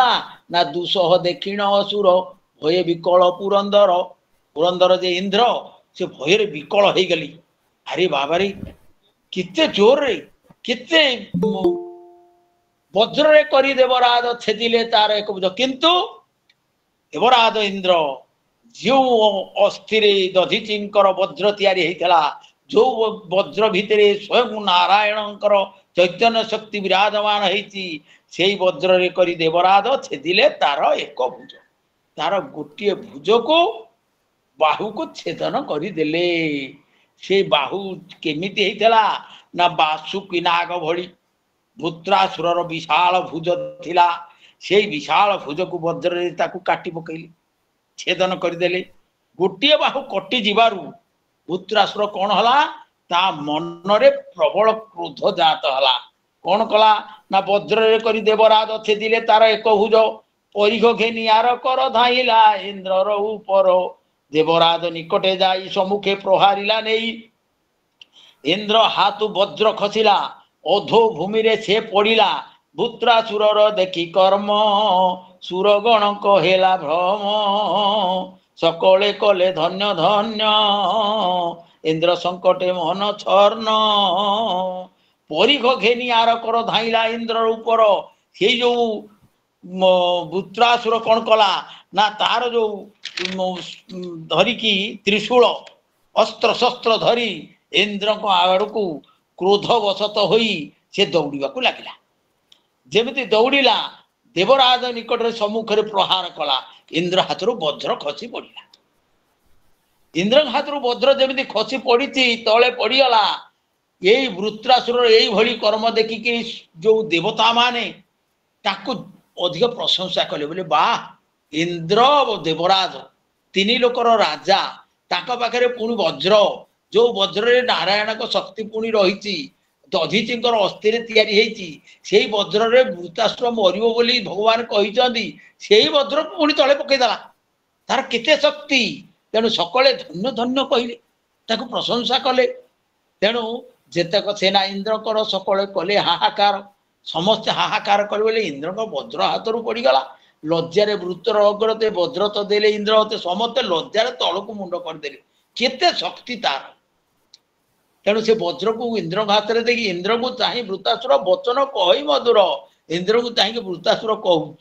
ना दुसह दक्षिण असुर भय विकल पुरंदर पुरंदर जे इंद्र से भय विकल हो गली अरे बाबारे किते जोर रे किते वज्र रे करी देवराज छेदिले तार एक बुझ किंतु देवराज इंद्र जो अस्थिर दधीचींकर वज्र तैयारी होता जो वज्र भितर स्वयं नारायणकर चैतन्य शक्ति विराजमान होती से वज्र रे करी देवराज छेदिले तार एक भुज तार गोटे भुज को बाहु को छेदन करदेले से बाहु केमिति हेइतला ना बासुकी नाग भली भूत्रासुरर विशाल भुज थिला से विशाल भुज को वज्र ताकू काटी पकईले छेदन करदेले गोटे बाहु कटि जीवारु भूत्रासुर कौन हला ता मन रे प्रबल क्रोध जात हला कौन कला ना वज्र रे करी देवराज छेदिले तार एक भुज परिघ घेनी आर कर धाइला इंद्रर ऊपर देवराज निकटे जाई सम्मुखे प्रहारिला नहीं इंद्र हाथु वज्र खसिला अधो भूमि रे से पड़िला भूत्रासुरर देखि कर्म सुरगण कहेला भ्रम सकले कले धन्य धन्य इंद्र संकटे मन छर्ण परिघ घेनी आर कर धाइला इंद्र ऊपर से जो भूत्रासुर कौन कला ना तार जो धरिकी त्रिशूल अस्त्र शस्त्र धरी इंद्र को आड़ को क्रोधवशत होई से दौड़ा को लगिला जेमिति दौड़िला देवराज निकट सम्मुखें प्रहार कला इंद्र हाथ वज्र खसी पड़ा इंद्र हाथ वज्र जमी खसी पड़ी तले पड़गला यही वृत्रासुर यही भली कर्म देखिकी जो देवता माने ताकू अधिक प्रशंसा कले बोले वाह इंद्र देवराज तीन लोकर राजा ताक पाखे पुणी वज्र जो वज्र नारायण को शक्ति पुणी रही दधीची अस्थि से वज्र रे वृत्रासुर मरिबो बोली भगवान कही से वज्र पुणी तले पकईदेला तार केते शक्ति तेणु सकले धन्य धन्य कहले ताको प्रशंसा कले तेणु जेतक सेना इंद्र सकले कले हाहाकार समस्ते हाहाकार कले बोले इंद्र को वज्र हाथ रू पड़गला लज्जारे वृत्तर अग्रते वज्र तो देले इंद्र ते समस्ते लज्जारे तलक मुंड करदे केते शक्ति तार तेणु से वज्र को इंद्र हाथ में देखी इंद्र को चाहे वृत्तासुर वचन कही मधुर इंद्र को चाहे वृत्तासुर कहूँ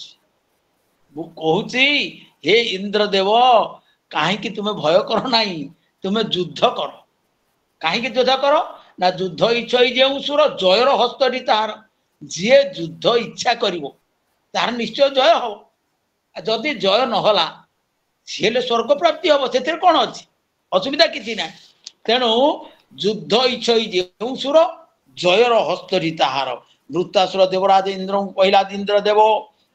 हे इंद्रदेव कहीं तुम्हें भय कर ना तुम्हें युद्ध कर कहीं युद्ध कर ना युद्ध इच्छा जो सुर जयर हस्तरी तार जी युद्ध इच्छा कर तार निश्चय जय हम जदि जय नहला सी स्वर्ग प्राप्ति हम से कौन अच्छी असुविधा किसी ना तेणु युद्ध इच्छा जो सुर जयर हस्तरी ताहार वृत्तासुर देवराज इंद्र कहला इंद्र देव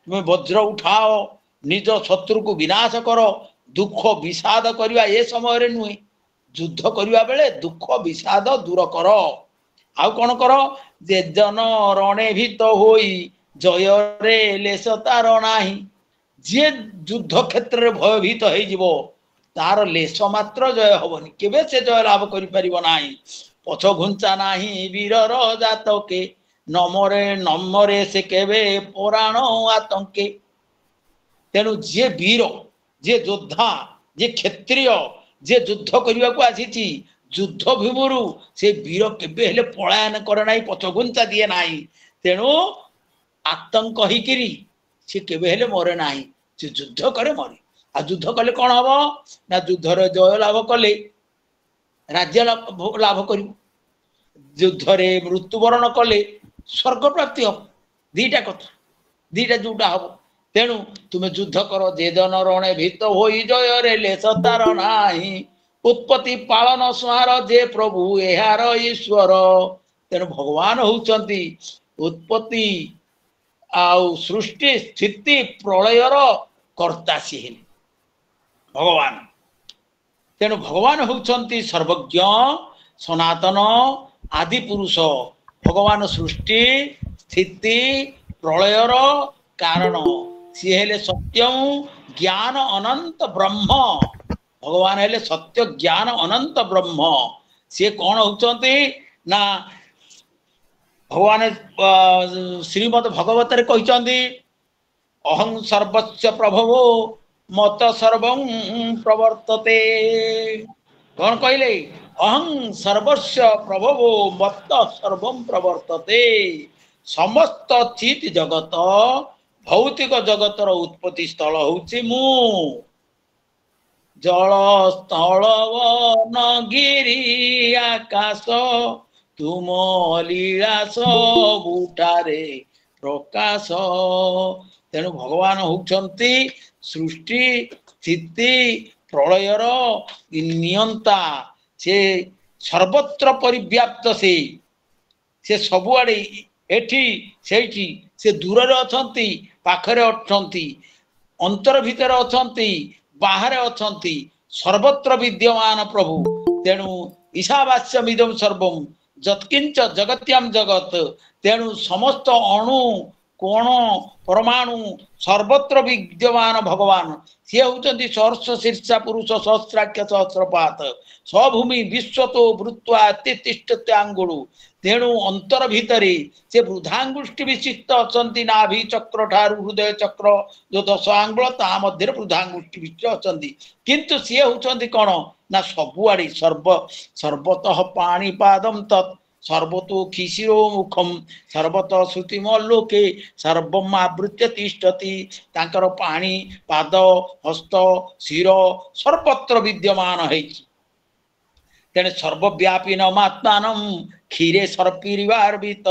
तुम्हें वज्र उठाओ निज शत्रु को विनाश कर दुख विषाद करवा ए समय नुहे युद्ध करवा बेले दुख विषाद दूर कर आउ कौन कर जे जन रणे भीत होई जय रे लेस तार नाही जे युद्ध क्षेत्र में भयभीत हो तार लेस मात्र जय हबनी केबे से जय लाभ करि परिबो नाही पछ घुंचा नाही वीरर जातके नमरे नमरे से केबे पुराण आतंके तेणु जे वीर जे योद्धा जे क्षत्रिय जे युद्ध करने को आसी युद्ध भूमि से वीर केबे हेले पलायन करे नाही पछ घुंचा दिए नाही तेणु आतंक होइकिरी से केबे हेले मरे नाही से युद्ध करे मरे आ युद्ध कले कौन हम ना युद्ध जय लाभ कले राज्य लाभ कर युद्ध रे मृत्युवरण कले स्वर्ग प्राप्ति हम दीटा कथा दीटा जोटा हम तेणु तुम्हें युद्ध कर जे जन रणे भीत हो जय रे लेस तार नाही उत्पत्ति पालन संहार जे प्रभु एहार ईश्वर तेणु भगवान होउचंती उत्पत्ति आउ सृष्टि स्थिति प्रलयर कर्ता सी भगवान तेणु भगवान होउचंती सर्वज्ञ सनातन आदि पुरुष भगवान सृष्टि स्थिति प्रलयर कारण सी हेले सत्यम ज्ञान अनंत ब्रह्म भगवान हेले सत्य ज्ञान अनंत ब्रह्म सी कौन होउचंती ना भगवान श्रीमद भगवत रे कहिचंती अहं सर्वस्य प्रभवो मत सर्वं प्रवर्तते कौन कहले अहं सर्वस्य प्रभवो मत सर्वं प्रवर्तते समस्त चित जगत भौतिक जगतर उत्पत्ति स्थल होउची मु जल स्थल वन गिरी आकाश तुम लीला सबुठारे प्रकाश तेणु भगवान होउचंती ସୃଷ୍ଟି ସ୍ଥିତି ପ୍ରଳୟର ନିୟନ୍ତା, ସେ ସର୍ବତ୍ର ପରିବ୍ୟାପ୍ତ, ସେ ସବୁଆଡେ, ଏଠି ସେଇଠି, ସେ ଦୂରରେ ଅଛନ୍ତି, ପାଖରେ ଅଛନ୍ତି, ଅନ୍ତର ଭିତରେ ଅଛନ୍ତି, ବାହାରେ ଅଛନ୍ତି, ସର୍ବତ୍ର ବିଦ୍ୟମାନ ପ୍ରଭୁ। ତେଣୁ ଈଶାବାସ୍ୟମିଦଂ ସର୍ବଂ ଯତ୍କିଞ୍ଚ ଜଗତ୍ୟାମ୍ ଜଗତ। ତେଣୁ ସମସ୍ତ ଅଣୁ କୋଣ ପରମାଣୁ ସର୍ବତ୍ର ବିଦ୍ୟମାନ ଭଗବାନ। ସିଏ ହଉଛନ୍ତି ସହସ୍ର ଶୀର୍ଷା ପୁରୁଷ ସହସ୍ରାଖ୍ୟ ସହସ୍ରପାତ ସ୍ୱଭୂମି ବିଶ୍ୱତୋ ଭୃତ୍ୱା ତିଷ୍ଠତ୍ୟାଙ୍ଗୁଳୁ। ତେଣୁ ଅନ୍ତର ଭିତରେ ସେ ବୃଦ୍ଧାଙ୍ଗୁଷ୍ଠି ବିଶିଷ୍ଟ ଅଛନ୍ତି। ନାଭି ଚକ୍ର ଠାରୁ ହୃଦୟ ଚକ୍ର ଯୋଉ 10 ଆଙ୍ଗୁଳ ତା ମଧ୍ୟରେ ବୃଦ୍ଧାଙ୍ଗୁଷ୍ଠି ବିଶିଷ୍ଟ ଅଛନ୍ତି। କିନ୍ତୁ ସିଏ ହଉଛନ୍ତି କଣ ନା ସବୁଆଡେ ସର୍ବତଃ ପାଣିପାଦಂ ତତ୍ ସର୍ବତୋ ଖିଶିରୋ ମୁଖಂ ସର୍ବତ ଶ୍ରୁତିମଲ୍ଲୋକେ ସର୍ବମ୍ ଆବୃତ୍ୟ ତିଷ୍ଠତି। ତାଙ୍କର ପାଣି ପାଦ ହସ୍ତ ଶିର ସର୍ବତ୍ର ବିଦ୍ୟମାନ ହେଇଛି। ତେଣୁ ସର୍ବବ୍ୟାପୀ ନମାତ୍ମାନଂ କ୍ଷୀରେ ସର୍ପିରିବାର୍ବିତ।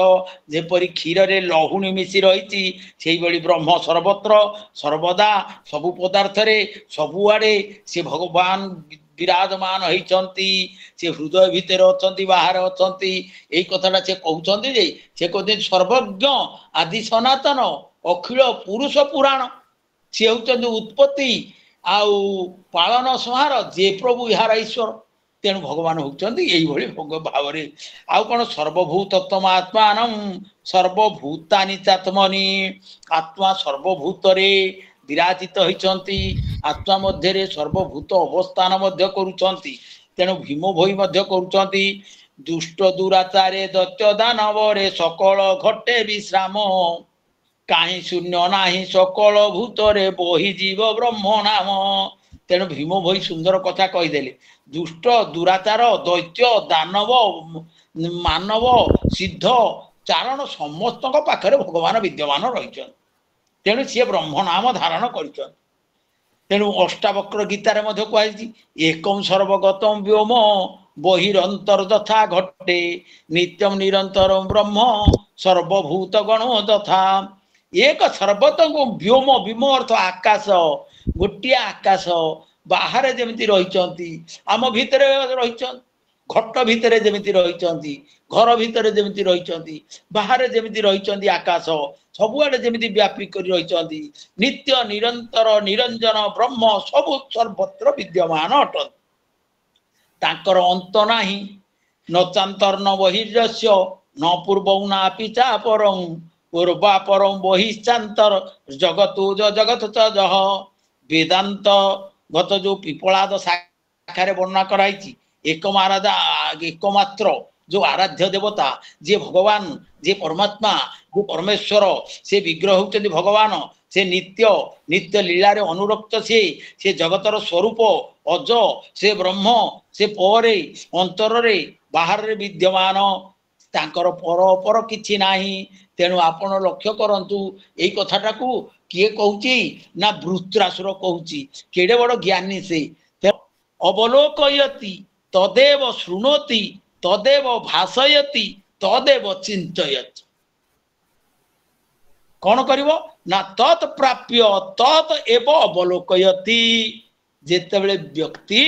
ଯେପରି କ୍ଷୀରରେ ଲହୁଣୀ ମିଶି ରହିଛି ସେଇଭଳି ବ୍ରହ୍ମ ସର୍ବତ୍ର ସର୍ବଦା ସବୁ ପଦାର୍ଥରେ ସବୁଆଡେ ସେ ଭଗବାନ ବିରାଜମାନ ହେଇଛନ୍ତି। ସେ ହୃଦୟ ଭିତରେ ଅଛନ୍ତି, ବାହାରେ ଅଛନ୍ତି। ଏଇ କଥାଟା ସେ କହୁଛନ୍ତି ଯେ ସେ କହୁଛନ୍ତି ସର୍ବଜ୍ଞ ଆଦି ସନାତନ ଅଖିଳ ପୁରୁଷ ପୁରାଣ। ସେ ହେଉଛନ୍ତି ଉତ୍ପତ୍ତି ଆଉ ପାଳନ ସଂହାର, ଯେ ପ୍ରଭୁ ଏହାର ଈଶ୍ୱର। ତେଣୁ ଭଗବାନ ହଉଛନ୍ତି ଏଇଭଳି ଭାବରେ। ଆଉ କଣ ସର୍ବଭୂତତ୍ୱମାତ୍ମାନଂ ସର୍ବଭୂତାନି ଚାତ୍ମନି। ଆତ୍ମା ସର୍ବଭୂତରେ ବିରାଜିତ ହେଇଛନ୍ତି, ଆତ୍ମା ମଧ୍ୟରେ ସର୍ବଭୂତ ଅବସ୍ଥାନ ମଧ୍ୟ କରୁଛନ୍ତି। ତେଣୁ ଭୀମ ଭୋଇ ମଧ୍ୟ କରୁଛନ୍ତି। ଦୁଷ୍ଟ ଦୁରାଚାରେ ଦୈତ୍ୟ ଦାନବରେ ସକଳ ଘଟେ ବିଶ୍ରାମ। କାହିଁ ଶୂନ୍ୟ ନାହିଁ ସକଳ ଭୂତରେ ବହିଯିବ ବ୍ରହ୍ମ ନାମ। ତେଣୁ ଭୀମ ଭୋଇ ସୁନ୍ଦର କଥା କହିଦେଲେ। ଦୁଷ୍ଟ ଦୁରାଚାର ଦୈତ୍ୟ ଦାନବ ମାନବ ସିଦ୍ଧ ଚାରଣ ସମସ୍ତଙ୍କ ପାଖରେ ଭଗବାନ ବିଦ୍ୟମାନ ରହିଛନ୍ତି। ତେଣୁ ସିଏ ବ୍ରହ୍ମ ନାମ ଧାରଣ କରିଛନ୍ତି। ତେଣୁ ଅଷ୍ଟାବକ୍ର ଗୀତାରେ ମଧ୍ୟ କୁହାଯାଇଛି ଏକଂ ସର୍ବଗତଂ ବ୍ୟୋମ ବହିରନ୍ତର ଯଥା ଘଟେ ନିତ୍ୟଂ ନିରନ୍ତରଂ ବ୍ରହ୍ମ ସର୍ବଭୂତ ଗଣ ତଥା। ଏକ ସର୍ବତଙ୍କୁ ବ୍ୟୋମ, ବ୍ୟୋମ ଅର୍ଥ ଆକାଶ, ଗୋଟିଏ ଆକାଶ ବାହାରେ ଯେମିତି ରହିଛନ୍ତି, ଆମ ଭିତରେ ରହିଛନ୍ତି। ଘଟ ଭିତରେ ଯେମିତି ରହିଛନ୍ତି, ଘର ଭିତରେ ଯେମିତି ରହିଛନ୍ତି, ବାହାରେ ଯେମିତି ରହିଛନ୍ତି ଆକାଶ, ସବୁଆଡେ ଯେମିତି ବ୍ୟାପୀ କରି ରହିଛନ୍ତି। ନିତ୍ୟ ନିରନ୍ତର ନିରଞ୍ଜନ ବ୍ରହ୍ମ ସବୁ ସର୍ବତ୍ର ବିଦ୍ୟମାନ ଅଟନ୍ତି। ତାଙ୍କର ଅନ୍ତ ନାହିଁ। ନ ଚାନ୍ତର୍ନ ବହିର୍ଯସ୍ୟ ନ ପୂର୍ବଂ ନାପି ଚାପରଂ ପୂର୍ବାପରଂ ବହିଶ୍ଚାନ୍ତର ଜଗତୁ ଜଗତ ଚ ଜହ। ବେଦାନ୍ତ ଗତ ଯୋଉ ପିପଳାଦ ଶାଖାରେ ବର୍ଣ୍ଣନା କରାଯାଇଛି ଏକମାତ୍ର ଯୋଉ ଆରାଧ୍ୟ ଦେବତା ଯିଏ ଭଗବାନ, ଯିଏ ପରମାତ୍ମା, ଯୋଉ ପରମେଶ୍ୱର, ସେ ବିଗ୍ରହ ହଉଛନ୍ତି ଭଗବାନ। ସେ ନିତ୍ୟ ନିତ୍ୟ ଲୀଳାରେ ଅନୁରକ୍ତ। ସେ ଜଗତର ସ୍ୱରୂପ ଅଜ, ସେ ବ୍ରହ୍ମ, ସେ ପରେ ଅନ୍ତରରେ ବାହାରରେ ବିଦ୍ୟମାନ। ତାଙ୍କର ପର କିଛି ନାହିଁ। ତେଣୁ ଆପଣ ଲକ୍ଷ୍ୟ କରନ୍ତୁ ଏଇ କଥାଟାକୁ କିଏ କହୁଛି ନା ବୃତ୍ରାସୁର କହୁଛି। କେଡେ ବଡ ଜ୍ଞାନୀ ସେ। ଅବଲୋକୟତି ତଦେବ ଶୃଣୋତି ତଦେବ ଭାଷୟତି ତଦେବ ଚିନ୍ତୟତି। କଣ କରିବ ନା ତତ୍ ପ୍ରାପ୍ୟ ତତ୍ ଏବ ଅବଲୋକୟତି। ଯେତେବେଳେ ବ୍ୟକ୍ତି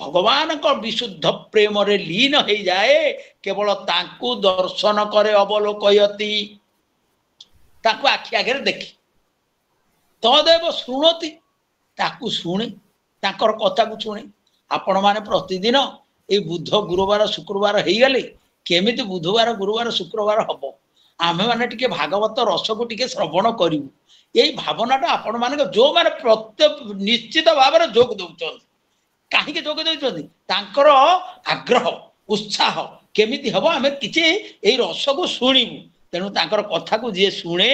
ଭଗବାନଙ୍କ ବିଶୁଦ୍ଧ ପ୍ରେମରେ ଲୀନ ହେଇଯାଏ, କେବଳ ତାଙ୍କୁ ଦର୍ଶନ କରେ। ଅବଲୋକୟତି, ତାକୁ ଆଖି ଆଗରେ ଦେଖେ। ତଦେବ ଶୃଣୋତି, ତାକୁ ଶୁଣେ, ତାଙ୍କର କଥାକୁ ଶୁଣେ। ଆପଣ ମାନେ ପ୍ରତିଦିନ ଏଇ ବୁଧ ଗୁରୁବାର ଶୁକ୍ରବାର ହେଇଗଲେ, କେମିତି ବୁଧବାର ଗୁରୁବାର ଶୁକ୍ରବାର ହବ ଆମେ ମାନେ ଟିକେ ଭାଗବତ ରସକୁ ଟିକେ ଶ୍ରବଣ କରିବୁ। ଏଇ ଭାବନାଟା ଆପଣ ମାନଙ୍କ ଯୋଉମାନେ ପ୍ରତ୍ୟେକ ନିଶ୍ଚିତ ଭାବରେ ଯୋଗ ଦଉଛନ୍ତି। କାହିଁକି ଯୋଗ ଦଉଛନ୍ତି? ତାଙ୍କର ଆଗ୍ରହ ଉତ୍ସାହ କେମିତି ହବ ଆମେ କିଛି ଏଇ ରସକୁ ଶୁଣିବୁ। ତେଣୁ ତାଙ୍କର କଥାକୁ ଯିଏ ଶୁଣେ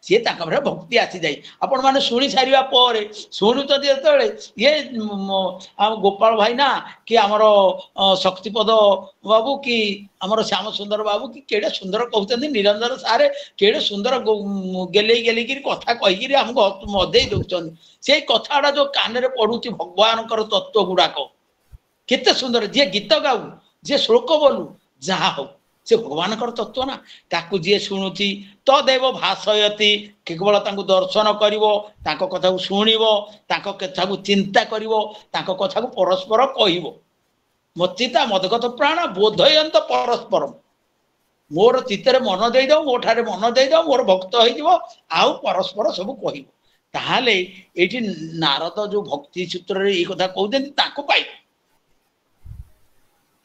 ସିଏ ତାଙ୍କ ପାଖରେ ଭକ୍ତି ଆସିଯାଏ। ଆପଣ ମାନେ ଶୁଣି ସାରିବା ପରେ ଶୁଣୁଛନ୍ତି ଯେତେବେଳେ ଇଏ ଆମ ଗୋପାଳ ଭାଇନା କି ଆମର ଶକ୍ତିପଦ ବାବୁ କି ଆମର ଶ୍ୟାମ ସୁନ୍ଦର ବାବୁ କି କେଡେ ସୁନ୍ଦର କହୁଛନ୍ତି, ନିରଞ୍ଜନ ସାରେ କେଡେ ସୁନ୍ଦର ଗେଲେଇକିରି କଥା କହିକିରି ଆମକୁ ମଦେଇ ଦଉଛନ୍ତି। ସେଇ କଥାଟା ଯୋଉ କାନରେ ପଡୁଛି ଭଗବାନଙ୍କର ତତ୍ଵ ଗୁଡାକ କେତେ ସୁନ୍ଦର। ଯିଏ ଗୀତ ଗାଉ, ଯିଏ ଶ୍ଲୋକ ବୋଲୁ, ଯାହା ହଉ से भगवान तत्व ना ताकू जी शुणुची तदेव भाषयती केवल दर्शन करिवो ताको कथा को शुणिवो ताको कथा को चिंता करिवो ताको कथा को परस्पर कहिवो मच्चिता मदगत प्राण बोधयंत परस्पर मोर चित्तरे मन दे दो मो ठारे मन दे दो मोर भक्त हो आउ परस्पर सब कह ताहले एठी नारद जो भक्ति सूत्र रे ई कथा कहउछन ताको पाइ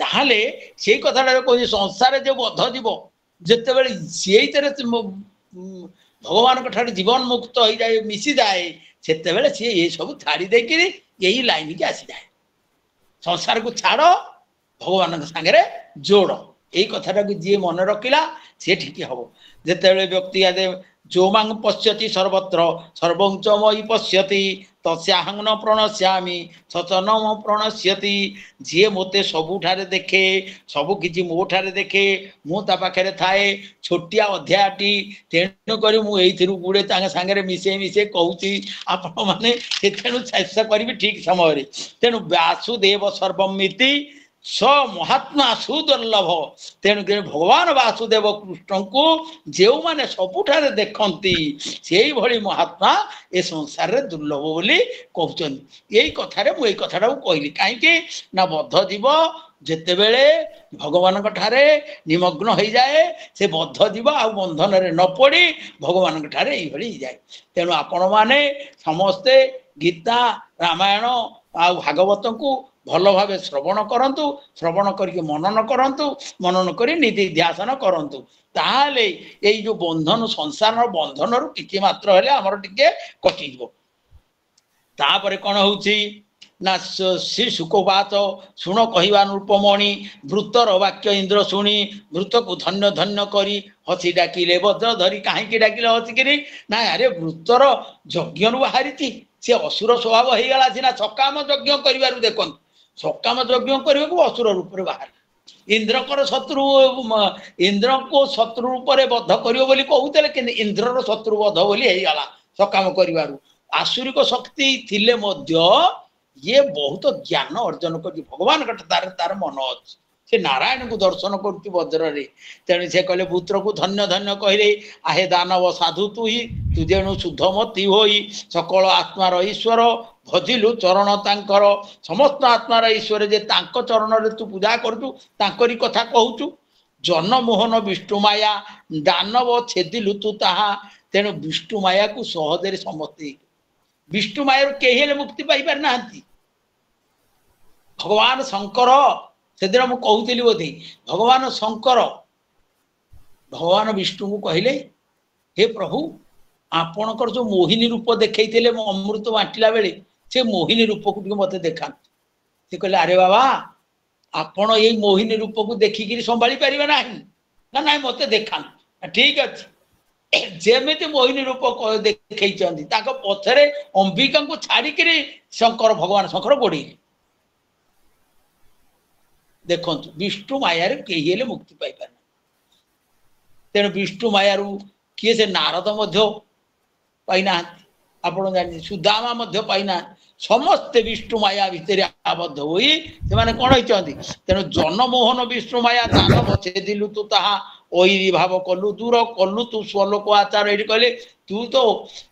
ताहले से कथाटा कहउछ संसार जो बद्ध जीव जते बेले सेइतरे भगवान ठारे जीवन मुक्त हो जाए मिसी जाए सेते बेले से ये सब छाड़ी दे कि यही लाइन के आसी जाए संसार को छाड़ भगवान संगे जोड़ यही कथाटा को जी मन रखिला सी ठीक हम जिते व्यक्ति आदे जो मांग पश्यति सर्वत्र सर्वंच मयि पश्यति तस्याहं न प्रणश्यामि सचन प्रणश्यति जी मते सबुठारे देखे सबु किछि मोठारे देखे मु ता पाखरे थाए छोटिया अध्यायटी तेणु करी मु एइथिरु गुडे तांगे संगे मिसे मिसे कहूची आपण माने तेणु चेष्टा करिवि ठीक समय रे तेणु वासुदेव सर्वमिति स महात्मा सुदुर्लभ तेणु भगवान वासुदेव कृष्ण को जो माने सबुठारे देखती से भली महात्मा ए संसार रे दुर्लभ बोली कहउछन यही कथारे मु एई कथाटा कहली काईकि ना बद्ध जीव जेते बेले भगवान ठारे निमग्न हो जाए से बद्ध जीव आ बंधन रे न पड़ी भगवान ठारे एई भली जाए तेणु आपण माने समस्ते गीता रामायण आ भागवत को भल भाव श्रवण करंतु श्रवण करके मनन करंतु मनन करी निधि ध्यासन करंतु ताहले एई जो बंधन संसार बंधन रु किछि मात्र हेले हमर टिके कटि जबो तापरे कोन होउची ना श्री सुखपात शुण कहवा नृपमणि वृत्तर वाक्य इंद्र शुणी वृत्त को धन्य धन्य करी हसी डाकिले वज्र धरी कहीं डाकिले हसिकी ना अरे वृत्तर यज्ञ बाहरी सी असुर स्वभाव हो गला सीना सकाम यज्ञ कर देखो सकाम यज्ञ करने को असुर रूप में बाहर इंद्रकर शत्रु इंद्र को शत्रु रूप में बद्ध कर कहते कि इंद्रर शत्रु बद्ध बोली गला सकाम कर आसुरिक शक्ति थिले मध्य ये बहुत ज्ञान अर्जन कर भगवान तार मन अच्छे से नारायण को दर्शन कर वज्र रे तेणु से कहले पुत्र को धन्य धन्य कहले आहे दानव साधु तु ही तु जेणु शुद्धमती होई सकल आत्मार ईश्वर भजिलु चरण तांकर समस्त आत्मार ईश्वर जे तांको चरण रे तू पूजा करतु तांकरी कथा कहूचु जनमोहन विष्णु माया दानव छेदिलु तू ताहा तेणु विष्णु माया को सहजरे समस्ते विष्णु माया केही हेले मुक्ति पाई पार नांती भगवान शंकर से दिन मुझे कहूली बोधे भगवान शंकर भगवान विष्णु को कहले हे प्रभु आपणकर जो मोहिनी रूप देखते अमृत बांटिला बेले से मोहिनी रूप को मत देखा से कहले अरे बाबा आपण ये मोहिनी रूप को देखिकी संभाली पारे ना ना मत देखा ठीक अच्छे जेमिति मोहिनी रूप देखते पछरे अंबिका को छाड़िकी शंकर भगवान शंकर गोड़ी देखु विष्णु मायार कहीं मुक्ति पाई पार तेणु विष्णु मायारू किए से नारद पाईना आपण जान सुदामा पाईना समस्ते विष्णु माया भितर आबद्ध होई से माने कोन होइचंती तेणु जनमोहन विष्णु माया दानव छेदिलु तू ताहा ओई भाव कलु दूर कलु तू स्वलोक आचार एठी कहले तू तो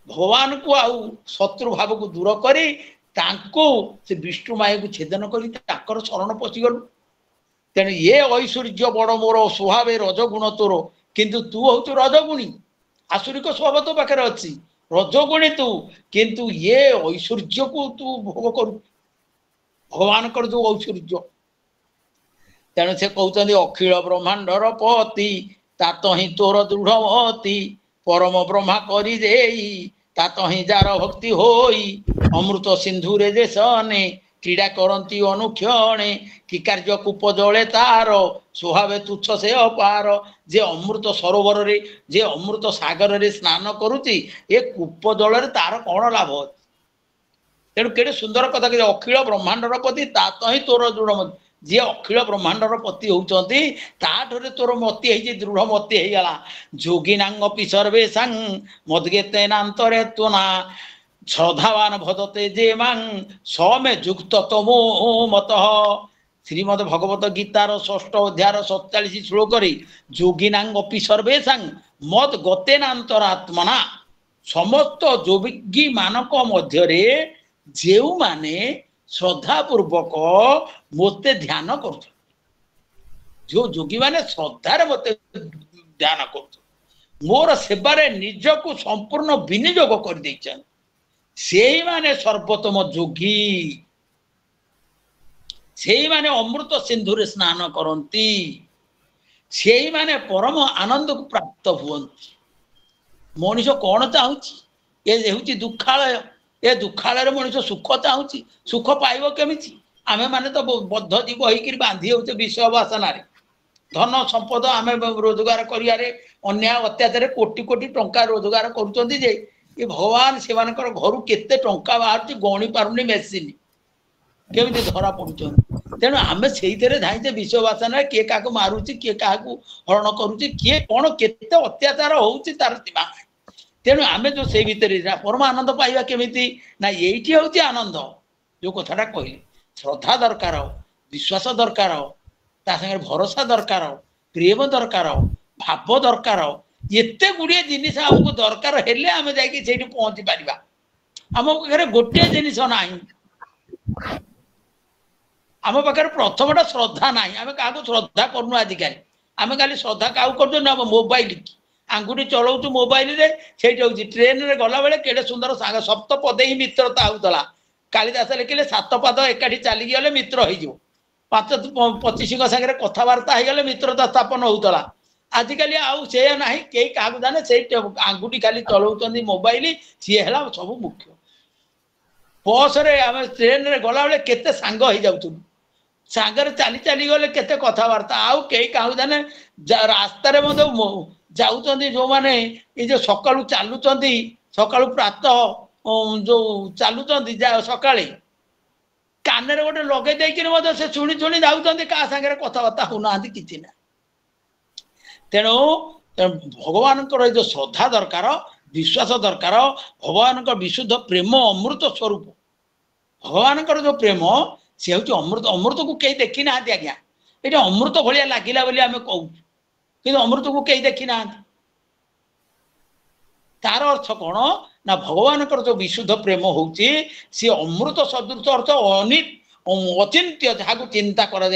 भगवान को आउ शत्रु भाव को दूर करी तांको से विष्णु माया को छेदन करी ताकर शरण पसी गलु तेणु ये ऐश्वर्य बड़ मोर स्वभाव रजगुण तोर किंतु तू हूँ रजगुणी आसुरिक स्वभाव तो पाखे अच्छी रजगुणी तू किंतु ये ऐश्वर्य को तू भोग करू भगवान कर जो ऐश्वर्य तेणु से कहते अखिल ब्रह्मांडर पति तात ही तोर दृढ़मति परम ब्रह्मा करी देई तात ही जार भक्ति होई अमृत सिंधु रे देशने क्रीड़ा करती अनुक्षणे कि कार्य कूप जले तार स्वभाव तुच्छ से अपार जे अमृत सरोवर रे जे अमृत सागर रे स्नान करुची ए कूप जल तार कौन लाभ तेणु केड़े सुंदर कथा कि अखिल ब्रह्मांडर पति तात ही तोर दृढ़ जी अखिल ब्रह्मांडर पति होती ताठरे तोर मती है दृढ़ मती हो गला जोगिनांगपि सर्वेशां मद्गेतेनांतरे त्वना श्रद्धावान भजते जे मां समे युक्त तमो मत श्रीमद भगवत गीतार 6 अध्याय 47 श्लोक योगिनांग अपि सर्वेषां मद गतेनांतरात्मना समस्त योगी मानक मध्यरे जेउ माने श्रद्धा पूर्वक मोते ध्यान कर जो योगी माने श्रद्धार मते ध्यान कर मोर सेवारे निजको संपूर्ण विनियोग कर देछन सेही माने सर्वोत्तम योगी सेही माने अमृत सिंधुरे स्नान करती सेही माने परम आनंद को प्राप्त हुअन्ति मनुष्य कौन चाहूची ये हेउची दुखालय ए दुखालय मनुष्य सुख चाहूची सुख पाइब केमिति आमे माने तो बद्ध जीव होइकिर बांधी होते विषय वासना रे धन संपद आमे रोजगार करियारे अन्याय अत्याचार कोटी कोटी टंका रोजगार करूचंती जे ये भगवान से मानकर घरु केते टंका बाहरची गणी पारुनी मेसिन केमिति धरा पडुचन तेणु आमे सेइतरे धाइते विषय वासना के काको मारुची के काको हरण करूची के कोन केते अत्याचार होउची तार सीमा तेणु आमे जो से भितरे परम आनंद पाइबा केमिति ना एइठी होउची आनंद जो कथाटा कहली श्रद्धा दरकार विश्वास दरकार ता संगे भरोसा दरकार प्रेम दरकार भाव दरकार एते गुड़िए जिनिस हमको दरकार हेले आमे जाइकी सेठी पहुंची पारिबा हम पाखे गोटे जिनिस नाही आम पाखे प्रथमटा श्रद्धा नाही आमे काको श्रद्धा करनु अधिकारी आमे खाली श्रद्धा काउ करजो ना मोबाइल की आंगुठी चलाउछु मोबाइल रे सेठी होउची ट्रेन रे गला बेले केडे सुंदर सांग सप्तपदे ही मित्रता होतला कालिदास लिखिले सात पाद एकाठी चली गले मित्र हो जो 5-25 संगे कथबार्ता हो गले मित्रता स्थापन होतला आजिकल आउ से ना कई क्या जाने से आंगुठी खाली चलाउछन्ती मोबाइल सी है सब मुख्य बस रे आम ट्रेन रे गला बेले केते सांग हो जाउछु सांगरे चली चली गले केते कथबार्ता आउ कई क्या जाने रास्ता रे मते जाउछन्ती जो माने ए जो सकाळु चालुछन्ती सकाळु प्रातः जो चालुछन्ती सकाळे कानरे गोटे लगे देकिन मते से सुनी सुनी जाउछन्ती का संगे कथबार्ता होनांती किछि ना तेणु भगवान जो श्रद्धा दरकार विश्वास दरकार भगवान विशुद्ध प्रेम अमृत स्वरूप भगवान जो प्रेम सी हूँ अमृत अमृत को कई देखी ना आज्ञा ये अमृत भाया लगिला आम कहूँ कि अमृत को कई देखी ना तार अर्थ कौन ना भगवान जो विशुद्ध प्रेम होची सी अमृत सदृश अर्थ अचिंत्य जहाँ चिंता करा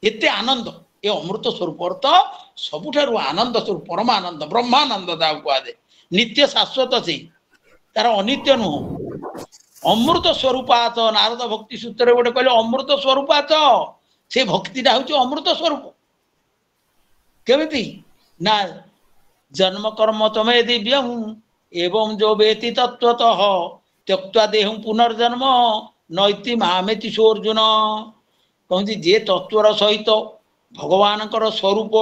एते आनंद ये अमृत स्वरूप अर्थ सबुठारु आनंद स्वरूप परमानंद ब्रह्मानंद कहुए नित्य शाश्वत से तार अनित्य नुह अमृत स्वरूपात नारद भक्ति सूत्र गोटे कहले अमृत स्वरूपात से भक्तिटा हूँ अमृत स्वरूप केमिति ना जन्म कर्म तमे दिव्यम एवं जो वेति तत्वतः त्यक्त्वा देहं पुनर्जन्म नैति मामेति सोर्जुन कहते जे तत्वर सहित भगवान स्वरूप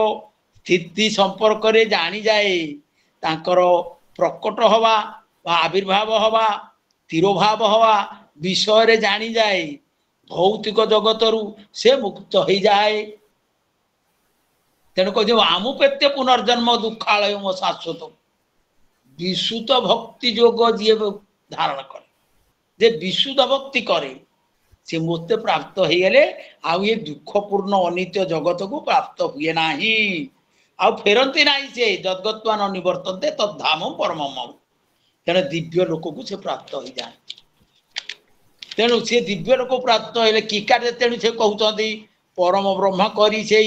स्थिति संपर्क रे जानी जाए तांकर प्रकट हवा आविर्भाव हवा तिरोभाव हवा विषय रे जानी जाए भौतिक जगतरु से मुक्त हो जाए तेणु कह आमुपेत्य पुनर्जन्म दुखालय शाश्वत विशुद्ध भक्ति योग जी धारण करे जे विशुद्ध भक्ति करे से मते प्राप्त हो गले आउ ये दुखपूर्ण अनित्य जगत को प्राप्त हुए ना आउ फेरती ना से जदगत्वान निवर्तन्ते तद्धाम परमम तेणु दिव्य लोक को से प्राप्त हो जाए तेणु से दिव्य लोक प्राप्त हेले किका तेणु से कहते परम ब्रह्म करी से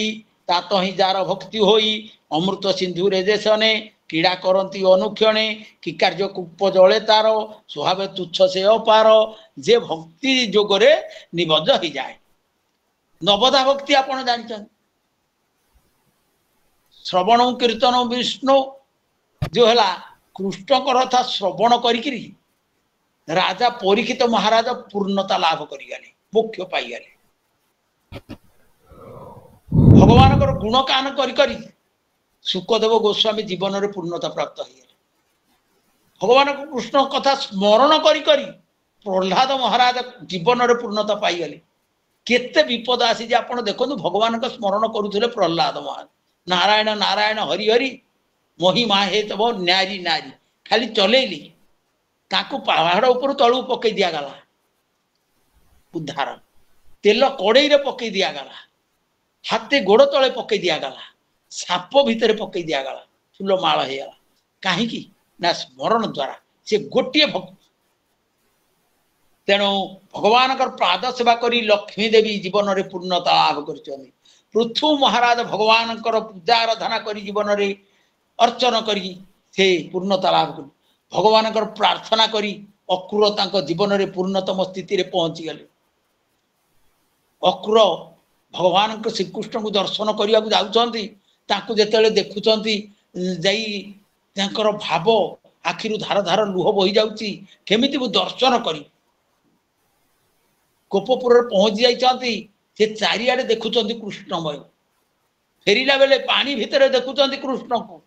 तात ही जार भक्ति होई अमृत सिंधु रे देशने क्रीड़ा करती अनुक्षणे कि कार्य कूप जले तार स्वभाव तुच्छ से अपार जे भक्ति जोगरे निबद्ध हो जाए नवधा भक्ति आपण जानते श्रवण कीर्तन विष्णु जो है कृष्ण कथा श्रवण करी राजा परीक्षित महाराज पूर्णता लाभ करिगले मोक्ष पाइगले भगवान गुणगान करी सुखदेव गोस्वामी जीवन में पूर्णता प्राप्त हो भगवान कृष्ण कथा स्मरण करी प्रहलाद महाराज जीवन में पूर्णता पाइगले केते विपद आसी जे आपण देखो भगवान का स्मरण करुले प्रहलाद महाराज नारायण नारायण हरि हरि महिमा हे तब नारी नारी खाली चलेली ताकू पहाड़ ऊपर तलू पकई दिया गला उद्धार तेल कड़े पकई दिगला हाथे गोड़ तले पकई दिगला साप भितर पकई दिगला फूलमाल होगला कहीं ना स्मरण द्वारा से गोटे भक्त तेणु भगवान पाद सेवा करी लक्ष्मी देवी जीवन में पूर्णता लाभ कर पृथु महाराज भगवान पूजा आराधना करी जीवन में अर्चन करी से पूर्णता लाभ कर भगवान प्रार्थना करी अक्रूर जीवन में पूर्णतम स्थिति पहुंची गले अक्रूर भगवान श्रीकृष्ण को दर्शन करने जाऊँ जिते देखुं जाकर भाव आखिर धार धार लुह बही जाऊँगी केमिति वो दर्शन करी गोपपुर पहुंची जाती से चारिआडे देखुं कृष्णमय फेरला बेले पानी भितर देखुं कृष्ण को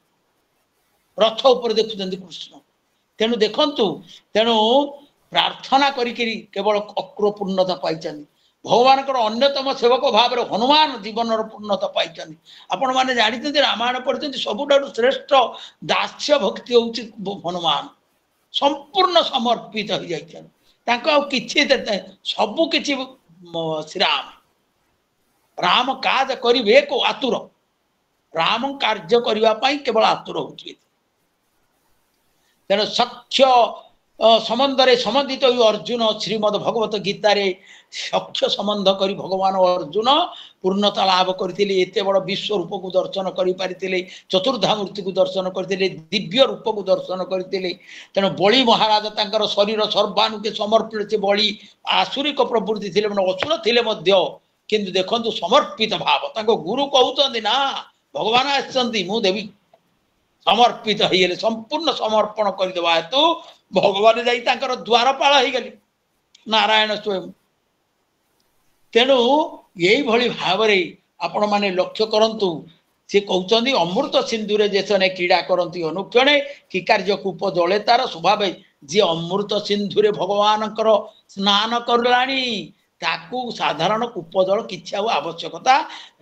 रथ उपर देखुं कृष्ण तेणु देखंतु तेणु प्रार्थना करी केवल अक्रूर पूर्णता पाई भगवान अन्यतम सेवक भाव हनुमान जीवन पूर्णता पाई आपण मैंने जानते रामायण पढ़ते सबुठ श्रेष्ठ दास्य भक्ति हूँ हनुमान संपूर्ण समर्पित हो जाते सबु किछि श्री राम राम काज करिवे को आतुर राम कार्य करने केवल आतुर होती तेणु सख्य संबंध रे संबंधित अर्जुन श्रीमद भगवत गीतार सख्य संबंध करी भगवान अर्जुन पूर्णता लाभ करते एत बड़ विश्व रूप को दर्शन करें चतुर्धा मूर्ति को दर्शन करते दिव्य रूप को दर्शन करते तेणु बलि महाराज तांकर शरीर सर्वानुके समर्पित से बलि आसुरिक प्रवृत्ति थे असुर थे किंतु देखंतु समर्पित भाव तांको गुरु कहते ना भगवान आसछंती मु देवी समर्पित होइले संपूर्ण समर्पण करदेवा हेतु भगवान जाई तांकर द्वारपाल हो गले नारायण स्वयं तेणु यही भली भाव आपण माने लक्ष्य करंतु से कहते अमृत सिंधुरे जेसने क्रीड़ा करती अनुक्षणे कि कार्य कूप जले तार स्वभाव जी अमृत सिंधुरे भगवान स्नान करलानी ताकू साधारण कूप जल किछि आवश्यकता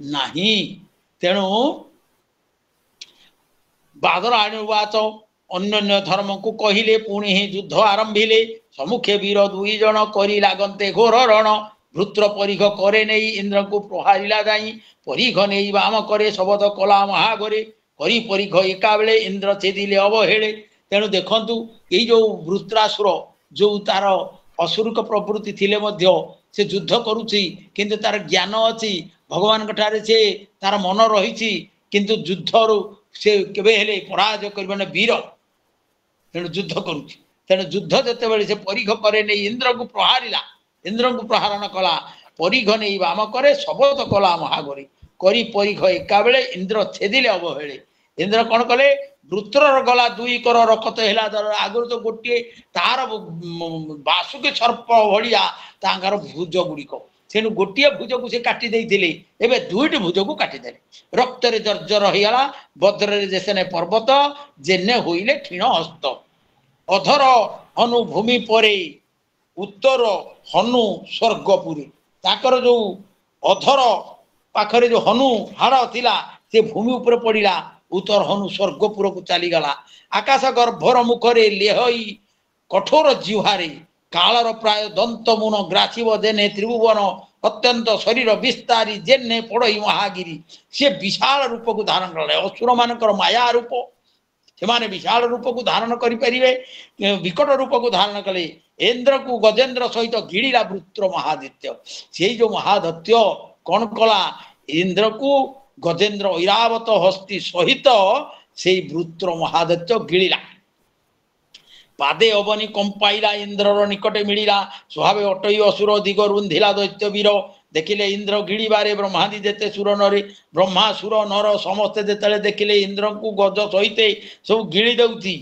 नहीं तेणु बादरायणवाच अन्य धर्म को कहले पुणी ही युद्ध आरंभिले सम्मुखे वीर दुई जन करी लागंते घोर रण भृत्र परिघ करे नहीं इंद्र को प्रहारिला जाई परिघ नहीं वाम करे शबद कला महागरे करी परिघ एका बेले इंद्र छेदिले अवहेले तेणु देखंतु ये जो वृत्रासुर जो तार असुरिक प्रवृत्ति थिले मध्य से युद्ध करुछि किंतु तार ज्ञान अछि भगवान ठारे से तार मन रही किंतु युद्धरु से केबे हेले पराजय करबे वीर तेणु युद्ध करुछि तेणु युद्ध जते बेले से परिघ करे नहीं इंद्र को प्रहारिला इंद्र को प्रहारण कला परिघ नहीं वाम करे शबद कला महागरी करी परिघ एका बेले इंद्र छेदिले अवहेले इंद्र कौन कले वृत्रर गला दुई कर रखत हेला आगुर तो गोटे तार बासुकी सर्प भलिया तांकर भुज गुड़िक से गोटे भुज को से काटी देइथिले एबे दुईटी भुज को काटिदेले रक्त रे जर्जर होइगला बद्र जेसने पर्वत जेने होइले क्षीण हस्त अधर हनु भूमि परे उत्तर हनु स्वर्गपुरी ताकर जो अधर पाखरे जो हनु हाड़ थिला से भूमि ऊपर पड़िला उत्तर हनु स्वर्गपुर को चलीगला आकाश गर्भर मुखरे लेहई कठोर जिह्वारे कालर प्राय दंतमुन ग्रासीव देने त्रिभुवन अत्यंत शरीर विस्तारी जेने पड़ई महागिरी से विशाल रूप को धारण कले असुर मानकर माया रूप से विशाल रूप को धारण करें विकट रूप को धारण कले इंद्र को गजेन्द्र सहित गिड़िला वृत्र महादित्य से जो महादित्य कौन कला इंद्र को गजेन्द्र ऐरावत हस्ती सहित से वृत्र महादित्य गिड़िला पादे अवनी कंपाइला इंद्रर निकटे मिलिला स्वभाव अटई असुर दिग रुंधिला दैत्य वीर देखिले इंद्र गिड़बारे ब्रह्मादि जेते सुर नरे ब्रह्मा सुर नर समस्ते जेते देखिले इंद्र को गज सहित सब गिड़ी दउथी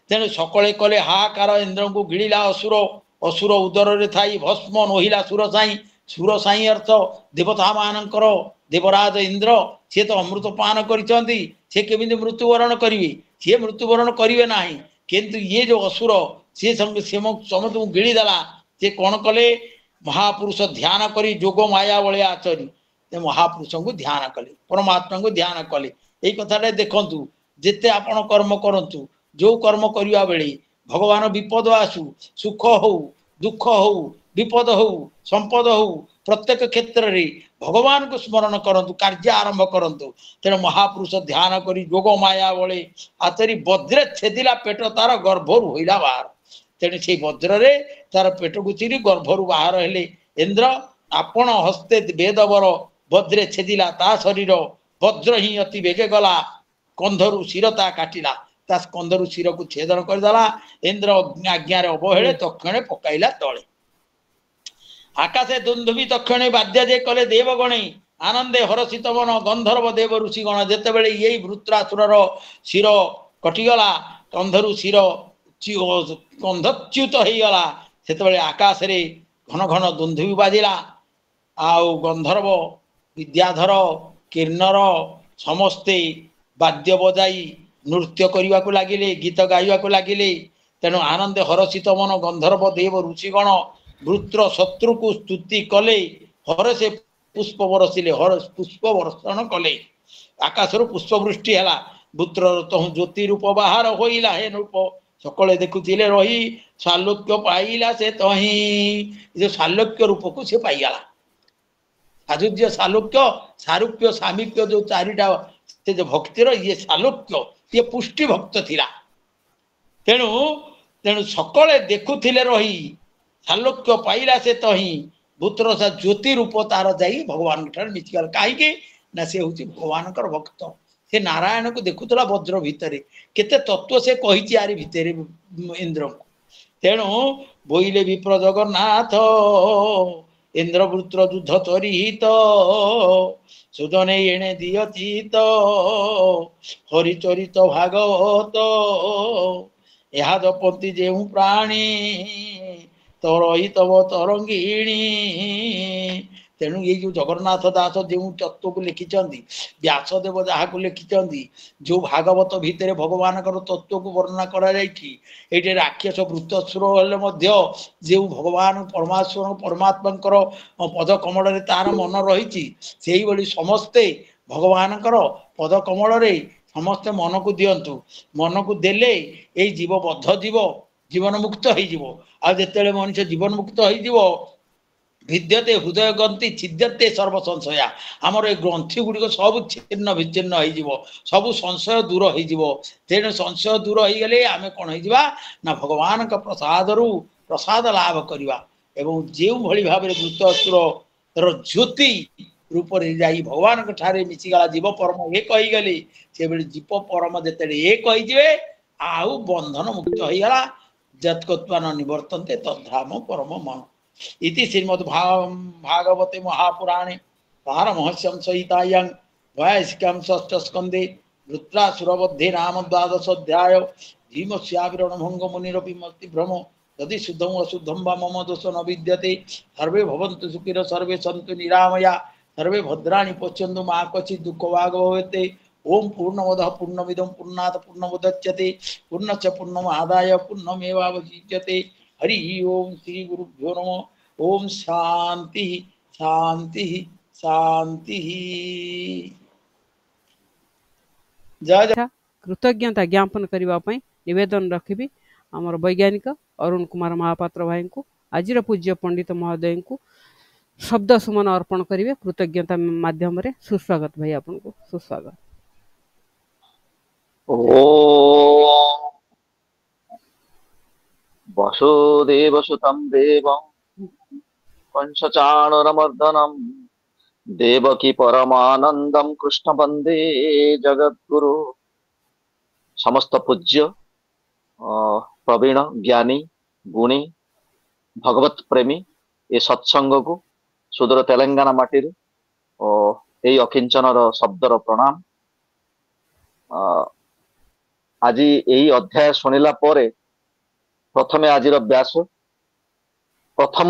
तेणु सकले कले हाहाकार इंद्र को गिड़िला असुर असुर उदर रे थाई भस्म नहिला सुर साई अर्थ देवता मानकर देवराज इंद्र सी तो अमृत पान करिसेंती से केमिति मृत्युवरण करिवे सी मृत्युवरण करिवे नाही किंतु ये जो असुर सी समस्त गिड़ी देला से कौन कले महापुरुष ध्यान करी जोग माया बलिया आचरी महापुरुष को ध्यान कले परमात्मा को ध्यान कले यही कथा देखु जिते आपण कर्म करंतु जो कर्म करने बेले भगवान विपद आसु सुख हो दुख हो विपद हो संपद हो प्रत्येक क्षेत्र रे भगवान को स्मरण करंतु कार्य आरंभ करंतु तेरे महापुरुष ध्यान करी जोग माया बळे आतरी वज्र छेदिला पेट तार गर्भरु होइला बाहर तेने से वज्र रे तार पेट को चिरी गर्भरु बाहर हेले इंद्र आपण हस्ते वेदवर वज्रे छेदिला ता शरीर वज्र ही अति बेगे गला कंधरु शिरता काटिला ता कंधरु शिर को छेदन कर दला इंद्र आज्ञा रे अवहेले तक्षणे पकाइला तळे आकाशे दुंदुभि तक्षणे बाध्य जे कले देवगणे आनंदे हरषित मन गंधर्व देव ऋषिगण जेते बेले यही वृत्रासुरर शिर कटिगला कंधरु शिर कंधच्युत होइगला सेते बेले आकाश रे घन घन दुंदुभि बाजिला आउ गंधर्व विद्याधर किन्नर समस्ते वाद्य बजाई नृत्य करने को लगिले गीत गाइबा को लगिले तेणु आनंद हरषित मन गंधर्व देव ऋषिगण वृत्र शत्रु को स्तुति कले हर से पुष्प बरसिले हर पुष्प वर्षण कले आकाश पुष्प वृष्टि है वृत्र तहु ज्योति रूप बाहर होइला हे रूप सकले देखुले रही सालोक्य पाइला से तही जो सालोक्य रूप को से पाइगला साजुज्य सालोक्य सारूप्य सामीप्य जो चारिटा से जो भक्तिर ये सालोक्य ये पुष्टि भक्त थिला तेणु तेणु सकले देखुले रही सालोक्य पाइला से तही पुत्र सा ज्योति रूप तार जाई भगवान मिचिगल कहीं ना से हूँ भगवान भक्त से नारायण को देखुला वज्र भितर केते तत्व से कही आरी भितर इंद्र को तेणु बोईले विप्र जगन्नाथ इंद्रवृत्र युद्ध त्वरित सुजने एणे दियतीत हरिचरित भागवत यहा जपति जे प्राणी तरही तब तरंगिणी तेणु ये जो जगन्नाथ दास जो तत्व को लिखिं व्यासदेव जहाँ को लिखिं जो भागवत भितर भगवान तत्व को वर्णना करा राक्षस वृत्तसुर हेल्ले जो भगवान परमेश्वर परमात्मा पद कमल तार मन रही समस्ते भगवान पद कमल समस्ते मन को दिंतु मन को देले ये जीव बद्ध जीव जीवन मुक्त हो जिते मनुष्य जीवन मुक्त हो विद्यते हृदय ग्रंथि छिद्यते सर्व संशया आमर ए ग्रंथि गुड़िक सब छिन्न विच्छिन्न हो सब संशय दूर हो तेणु संशय दूर हो गले आम कौन हो भगवान प्रसाद प्रसाद लाभ करवा एवं जो भली भाव वृत्तसुर ज्योति रूप से जाई भगवान ठारे मिशिगला जीव परम एक गले से जीव परम जिते एक हो आउ बंधन मुक्त होगा जत्कत्वा न निवर्तन्ते तद्धाम परम मन इति श्रीमद् भागवते महापुराणे पारमहस्यं सहितायां वयस्क्यां षष्ठ स्कंदे वृत्रासुरवद्धे नाम 12 अध्याय भीमस्याविरणभंग मुनिरपि मस्ति भ्रम यदि शुद्धं अशुद्धं वा मम दोष न विद्यते सर्वे भवन्तु सुखिनः सर्वे सन्तु निरामया सर्वे भद्राणि पश्यन्तु मा कचित् दुःखभाग् भवेत् ओम पूर्णमदः पूर्णमिदं पूर्णात् पूर्णमुदच्यते पूर्णस्य पूर्णमादाय पूर्णमेवावशिष्यते हरि ओम श्री गुरुभ्यो नमः ओम शांति शांति शांति जय जय कृतज्ञता ज्ञापन करने निवेदन रखी आमर वैज्ञानिक अरुण कुमार महापात्र भाई को आज पूज्य पंडित महोदय को शब्द सुमन अर्पण करेंगे कृतज्ञता माध्यम रे सुस्वागत भाई आपन को सुस्वागत। ओ वसुदेवसुतं देवं कंसचाणूरमर्दनं देवकी परमानंदं कृष्ण वंदे जगद्गुरु। समस्त पूज्य प्रवीण ज्ञानी गुणी भगवत प्रेमी ये सत्संग को सुदूर तेलंगाना माटी यही अकिंचनर शब्दर प्रणाम। आज यही अध्याय शुणिला परे प्रथमे आज व्यास प्रथम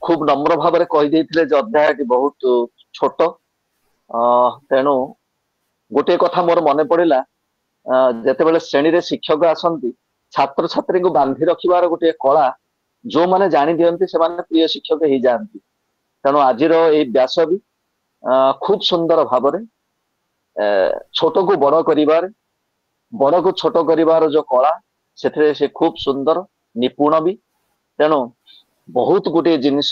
खूब नम्र भाव में कहीदे अध्याय बहुत छोट तेणु गोटे कथा मोर मन पड़ा जिते बड़े श्रेणी रे शिक्षक आसती छात्र छात्री को बांधि रखिबार गोटे कला जो माने जानी दियंती से माने प्रिय शिक्षक हो जाती। तेणु आज व्यास भी खूब सुंदर भाव में छोट को बड़ करिबार बड़ को छोट करिबार जो कला से खूब सुंदर निपुण भी। तेणु बहुत गोटे जिनिस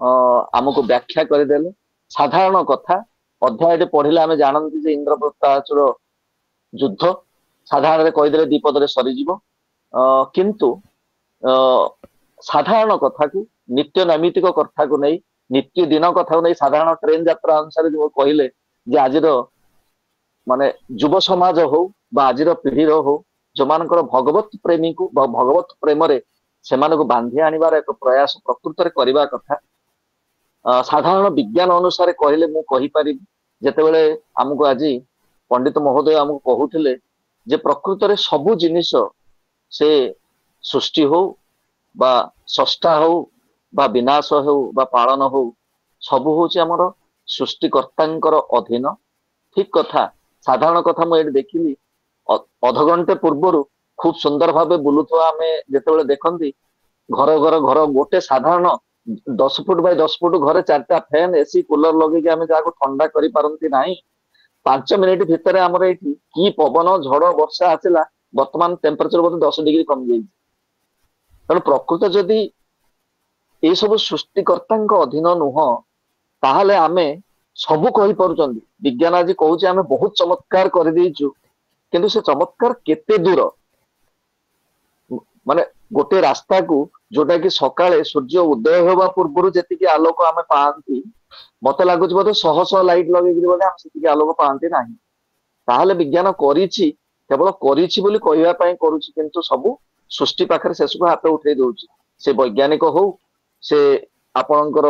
ଆମକୁ ବ୍ୟାଖ୍ୟା କରିଦେଲେ। ସାଧାରଣ କଥା ଅଧ୍ୟାୟଟି ପଢିଲେ ଆମେ ଜାଣନ୍ତି ଯେ ଇନ୍ଦ୍ରପ୍ରସ୍ଥାଚୁର ଯୁଦ୍ଧ ସାଧାରଣରେ କହିଦେଲେ ଦ୍ୱିପଦରେ ସରିଯିବ, କିନ୍ତୁ ସାଧାରଣ କଥାକୁ ନିତ୍ୟ ନୈମିତିକ କଥାକୁ ନେଇ ନିତ୍ୟ ଦିନ କଥାକୁ ନେଇ ସାଧାରଣ ଟ୍ରେନ ଯାତ୍ରା ଅନୁସାରେ ଯୋଉ କହିଲେ ଯେ ଆଜିର ମାନେ ଯୁବ ସମାଜ ହଉ ବା ଆଜିର ପିଢିର ହଉ ଯୋଉମାନଙ୍କର ଭଗବତ ପ୍ରେମୀକୁ ବା ଭଗବତ ପ୍ରେମରେ ସେମାନଙ୍କୁ ବାନ୍ଧି ଆଣିବାର ଏକ ପ୍ରୟାସ ପ୍ରକୃତରେ କରିବା କଥା। ସାଧାରଣ ବିଜ୍ଞାନ ଅନୁସାରେ କହିଲେ ମୁଁ କହିପାରିବି, ଯେତେବେଳେ ଆମକୁ ଆଜି ପଣ୍ଡିତ ମହୋଦୟ ଆମକୁ କହୁଥିଲେ ଯେ ପ୍ରକୃତରେ ସବୁ ଜିନିଷ ସେ ସୃଷ୍ଟି ହଉ ବା ସ୍ରଷ୍ଟା ହଉ ବା ବିନାଶ ହଉ ବା ପାଳନ ହଉ ସବୁ ହଉଛି ଆମର ସୃଷ୍ଟିକର୍ତ୍ତାଙ୍କର ଅଧୀନ। ଠିକ କଥା, ସାଧାରଣ କଥା ମୁଁ ଏଠି ଦେଖିଲି ଅଧଘଣ୍ଟେ ପୂର୍ବରୁ ଖୁବ ସୁନ୍ଦର ଭାବେ ବୁଲୁଥିବା ଆମେ ଯେତେବେଳେ ଦେଖନ୍ତି ଘର ଗୋଟେ ସାଧାରଣ 10 ଫୁଟ ବାଇ 10 ଫୁଟ ଘରେ 4ଟା ଫ୍ୟାନ ଏସି କୁଲର ଲଗେଇକି ଆମେ ଯାହାକୁ ଥଣ୍ଡା କରିପାରନ୍ତି ନାହିଁ, 5 ମିନିଟ ଭିତରେ ଆମର ଏଇଠି କି ପବନ ଝଡ ବର୍ଷା ଆସିଲା, ବର୍ତ୍ତମାନ ଟେମ୍ପରେଚର ବୋଧେ 10 ଡିଗ୍ରୀ କମିଯାଇଛି। ତେଣୁ ପ୍ରକୃତ ଯଦି ଏସବୁ ସୃଷ୍ଟିକର୍ତ୍ତାଙ୍କ ଅଧୀନ ନୁହଁ ତାହେଲେ ଆମେ ସବୁ କହିପାରୁଛନ୍ତି। ବିଜ୍ଞାନ ଆଜି କହୁଛି ଆମେ ବହୁତ ଚମତ୍କାର କରିଦେଇଛୁ, କିନ୍ତୁ ସେ ଚମତ୍କାର କେତେ ଦୂର? ମାନେ ଗୋଟେ ରାସ୍ତାକୁ ଯୋଉଟା କି ସକାଳେ ସୂର୍ଯ୍ୟ ଉଦୟ ହେବା ପୂର୍ବରୁ ଯେତିକି ଆଲୋକ ଆମେ ପାଆନ୍ତି, ମତେ ଲାଗୁଛି ବୋଧେ 100 ଲାଇଟ୍ ଲଗେଇକିରି ବୋଧେ ଆମେ ସେତିକି ଆଲୋକ ପାଆନ୍ତି ନାହିଁ। ତାହେଲେ ବିଜ୍ଞାନ କରିଛି, କେବଳ କରିଛି ବୋଲି କହିବା ପାଇଁ କରୁଛି, କିନ୍ତୁ ସବୁ ସୃଷ୍ଟି ପାଖରେ ଶେଷକୁ ହାତ ଉଠେଇ ଦଉଛି। ସେ ବୈଜ୍ଞାନିକ ହଉ, ସେ ଆପଣଙ୍କର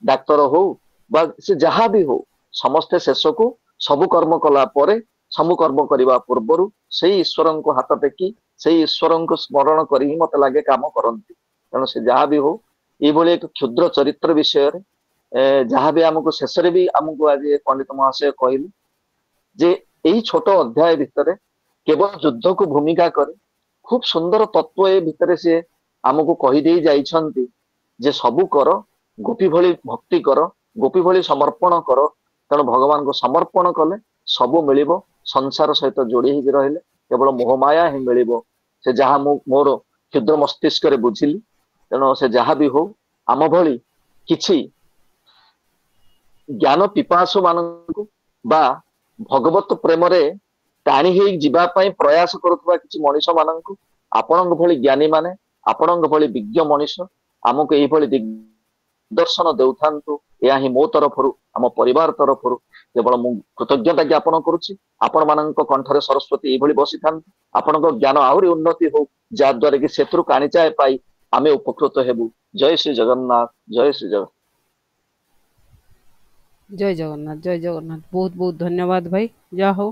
ଡାକ୍ତର ହଉ ବା ସେ ଯାହା ବି ହଉ, ସମସ୍ତେ ଶେଷକୁ ସବୁ କର୍ମ କଲା ପରେ ସବୁ କର୍ମ କରିବା ପୂର୍ବରୁ ସେଇ ଈଶ୍ୱରଙ୍କୁ ହାତ ଟେକି ସେଇ ଈଶ୍ୱରଙ୍କୁ ସ୍ମରଣ କରି ହିଁ ମତେ ଲାଗେ କାମ କରନ୍ତି। ତେଣୁ ସେ ଯାହା ବି ହଉ, ଏଇଭଳି ଏକ କ୍ଷୁଦ୍ର ଚରିତ୍ର ବିଷୟରେ ଯାହା ବି ଆମକୁ ଶେଷରେ ବି ଆମକୁ ଆଜି ପଣ୍ଡିତ ମହାଶୟ କହିଲେ ଯେ ଏଇ ଛୋଟ ଅଧ୍ୟାୟ ଭିତରେ କେବଳ ଯୁଦ୍ଧକୁ ଭୂମିକା କରି ଖୁବ ସୁନ୍ଦର ତତ୍ଵ ଏ ଭିତରେ ସେ ଆମକୁ କହିଦେଇ ଯାଇଛନ୍ତି ଯେ ସବୁ କର, ଗୋପୀ ଭଳି ଭକ୍ତି କର, ଗୋପୀ ଭଳି ସମର୍ପଣ କର। ତେଣୁ ଭଗବାନଙ୍କୁ ସମର୍ପଣ କଲେ ସବୁ ମିଳିବ, ସଂସାର ସହିତ ଯୋଡି ହେଇକି ରହିଲେ କେବଳ ମୋହମାୟା ହିଁ ମିଳିବ। ସେ ଯାହା ମୁଁ ମୋର କ୍ଷୁଦ୍ର ମସ୍ତିଷ୍କରେ ବୁଝିଲି। ତେଣୁ ସେ ଯାହା ବି ହଉ, ଆମ ଭଳି କିଛି ଜ୍ଞାନ ପିପାସୁ ମାନଙ୍କୁ ବା ଭଗବତ ପ୍ରେମରେ ଟାଣି ହେଇ ଯିବା ପାଇଁ ପ୍ରୟାସ କରୁଥିବା କିଛି ମଣିଷ ମାନଙ୍କୁ ଆପଣଙ୍କ ଭଳି ଜ୍ଞାନୀ ମାନେ, ଆପଣଙ୍କ ଭଳି ବିଜ୍ଞ ମଣିଷ ଆମକୁ ଏଇଭଳି ଦିଗ୍ଦର୍ଶନ ଦେଉଥାନ୍ତୁ। ଏହା ହିଁ ମୋ ତରଫରୁ, ଆମ ପରିବାର ତରଫରୁ କେବଳ ମୁଁ କୃତଜ୍ଞତା ଜ୍ଞାପନ କରୁଛି। ଆପଣ ମାନଙ୍କ କଣ୍ଠରେ ସରସ୍ୱତୀ ଏଇଭଳି ବସିଥାନ୍ତି, ଆପଣଙ୍କ ଜ୍ଞାନ ଆହୁରି ଉନ୍ନତି ହଉ, ଯାହା ଦ୍ୱାରା କି ସେଥିରୁ କାଣିଚାଏ ପାଇ ଆମେ ଉପକୃତ ହେବୁ। ଜୟ ଶ୍ରୀ ଜଗନ୍ନାଥ, ଜୟ ଶ୍ରୀ ଜଗନ୍ନାଥ। ଜୟ ଜଗନ୍ନାଥ, ଜୟ ଜଗନ୍ନାଥ। ବହୁତ ବହୁତ ଧନ୍ୟବାଦ ଭାଇ। ଯାହା ହଉ,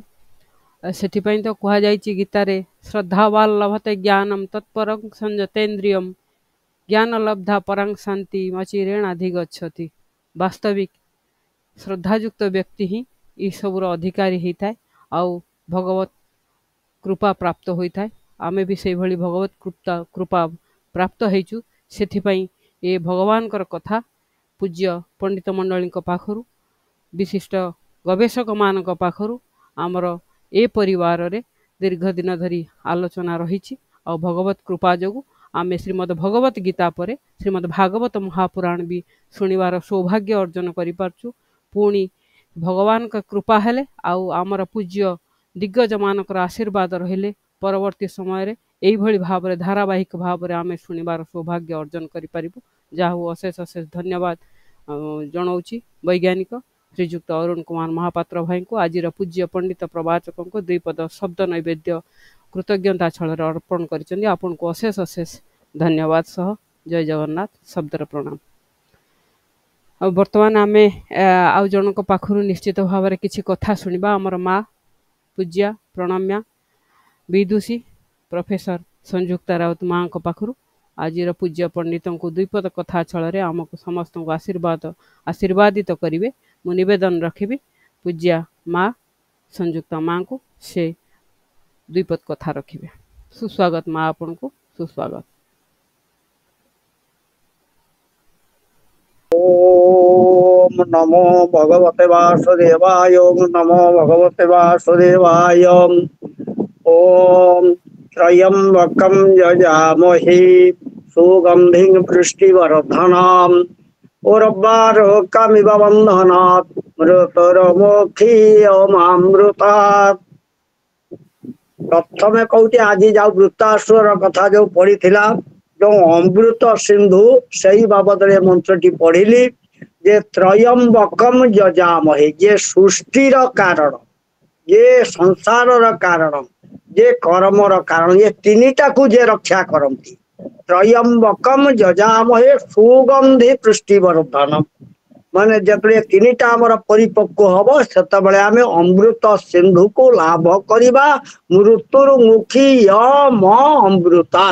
ସେଥିପାଇଁ ତ କୁହାଯାଇଛି ଗୀତାରେ, ଶ୍ରଦ୍ଧାବାନ ଲଭତେ ଜ୍ଞାନମ୍ ତତ୍ପରଂ ସଂଯତେନ୍ଦ୍ରିୟମ୍ ଜ୍ଞାନ ଲବ୍ଧା ପରାଂ ଶାନ୍ତି ମଚିରେଣାଧିଗଚ୍ଛତି। ବାସ୍ତବିକ ଶ୍ରଦ୍ଧାଯୁକ୍ତ ବ୍ୟକ୍ତି ହିଁ ଏସବୁର ଅଧିକାରୀ ହେଇଥାଏ ଆଉ ଭଗବତ କୃପା ପ୍ରାପ୍ତ ହୋଇଥାଏ। ଆମେ ବି ସେଇଭଳି ଭଗବତ କୃପା ପ୍ରାପ୍ତ ହେଇଛୁ। ସେଥିପାଇଁ ଏ ଭଗବାନଙ୍କର କଥା ପୂଜ୍ୟ ପଣ୍ଡିତ ମଣ୍ଡଳୀଙ୍କ ପାଖରୁ, ବିଶିଷ୍ଟ ଗବେଷକମାନଙ୍କ ପାଖରୁ ଆମର ଏ ପରିବାରରେ ଦୀର୍ଘ ଦିନ ଧରି ଆଲୋଚନା ରହିଛି। ଆଉ ଭଗବତ କୃପା ଯୋଗୁଁ ଆମେ ଶ୍ରୀମଦ ଭଗବତ ଗୀତା ପରେ ଶ୍ରୀମଦ ଭାଗବତ ମହାପୁରାଣ ବି ଶୁଣିବାର ସୌଭାଗ୍ୟ ଅର୍ଜନ କରିପାରୁଛୁ। ପୁଣି ଭଗବାନଙ୍କ କୃପା ହେଲେ ଆଉ ଆମର ପୂଜ୍ୟ ଦିଗ୍ଗଜମାନଙ୍କର ଆଶୀର୍ବାଦ ରହିଲେ ପରବର୍ତ୍ତୀ ସମୟରେ ଏଇଭଳି ଭାବରେ ଧାରାବାହିକ ଭାବରେ ଆମେ ଶୁଣିବାର ସୌଭାଗ୍ୟ ଅର୍ଜନ କରିପାରିବୁ। ଯାହା ହଉ, ଅଶେଷ ଅଶେଷ ଧନ୍ୟବାଦ ଜଣାଉଛି ବୈଜ୍ଞାନିକ ଶ୍ରୀଯୁକ୍ତ ଅରୁଣ କୁମାର ମହାପାତ୍ର ଭାଇଙ୍କୁ, ଆଜିର ପୂଜ୍ୟ ପଣ୍ଡିତ ପ୍ରବାଚକଙ୍କୁ ଦ୍ୱିପଦ ଶବ୍ଦ ନୈବେଦ୍ୟ କୃତଜ୍ଞତା ଛଳରେ ଅର୍ପଣ କରିଛନ୍ତି। ଆପଣଙ୍କୁ ଅଶେଷ ଅଶେଷ ଧନ୍ୟବାଦ ସହ ଜୟ ଜଗନ୍ନାଥ ଶବ୍ଦର ପ୍ରଣାମ। ଆଉ ବର୍ତ୍ତମାନ ଆମେ ଆଉ ଜଣଙ୍କ ପାଖରୁ ନିଶ୍ଚିତ ଭାବରେ କିଛି କଥା ଶୁଣିବା। ଆମର ମା ପୂଜ୍ୟା ପ୍ରଣମ୍ୟା ବିଦୁଷୀ ପ୍ରଫେସର ସଂଯୁକ୍ତା ରାଉତ ମାଙ୍କ ପାଖରୁ ଆଜିର ପୂଜ୍ୟ ପଣ୍ଡିତଙ୍କୁ ଦ୍ୱିପଦ କଥା ଛଳରେ ଆମକୁ ସମସ୍ତଙ୍କୁ ଆଶୀର୍ବାଦିତ କରିବେ। ମୁଁ ନିବେଦନ ରଖିବି ପୂଜ୍ୟା ମା ସଂଯୁକ୍ତା ମାଙ୍କୁ ସେ ଦ୍ୱିପଦ କଥା ରଖିବେ। ସୁସ୍ୱାଗତ ମା, ଆପଣଙ୍କୁ ସୁସ୍ୱାଗତ। ओम नमो भगवते वासुदेवाय। ओम नमो भगवते वासुदेवाय। ओम त्र्यंबकं यजामहे सुगंधिं पुष्टिवर्धनम्। ওরব্বার কামিবা বন্ধনাৎ মৃতর মোক্ষীয়মামৃতাৎ। প্রথমে কହୁଛି ଆଜି ଯାଉ ବୃତ୍ତାସୁର କଥା ଯୋଉ ପଢିଥିଲା ଯୋଉ ଅମୃତ ସିନ୍ଧୁ ସେଇ ବାବଦରେ ମନ୍ତ୍ରଟି ପଢିଲି ଯେ ତ୍ରୟମ୍ବକମ୍ ଯଜାମହେ, ଯେ ସୃଷ୍ଟିର କାରଣ, ଯେ ସଂସାରର କାରଣ, ଯେ କର୍ମର କାରଣ, ଏ ତିନିଟାକୁ ଯେ ରକ୍ଷା କରନ୍ତି। ତ୍ରୟମ୍ବକମ୍ ଯଜାମହେ ସୁଗନ୍ଧି ପୃଷ୍ଟିବର୍ଦ୍ଧନ, ମାନେ ଯେତେବେଳେ ତିନିଟା ଆମର ପରିପକ୍ୱ ହବ ସେତେବେଳେ ଆମେ ଅମୃତ ସିନ୍ଧୁକୁ ଲାଭ କରିବା। ମୃତ୍ୟୁରୁ ମୁଖୀ ୟମ ଅମୃତା।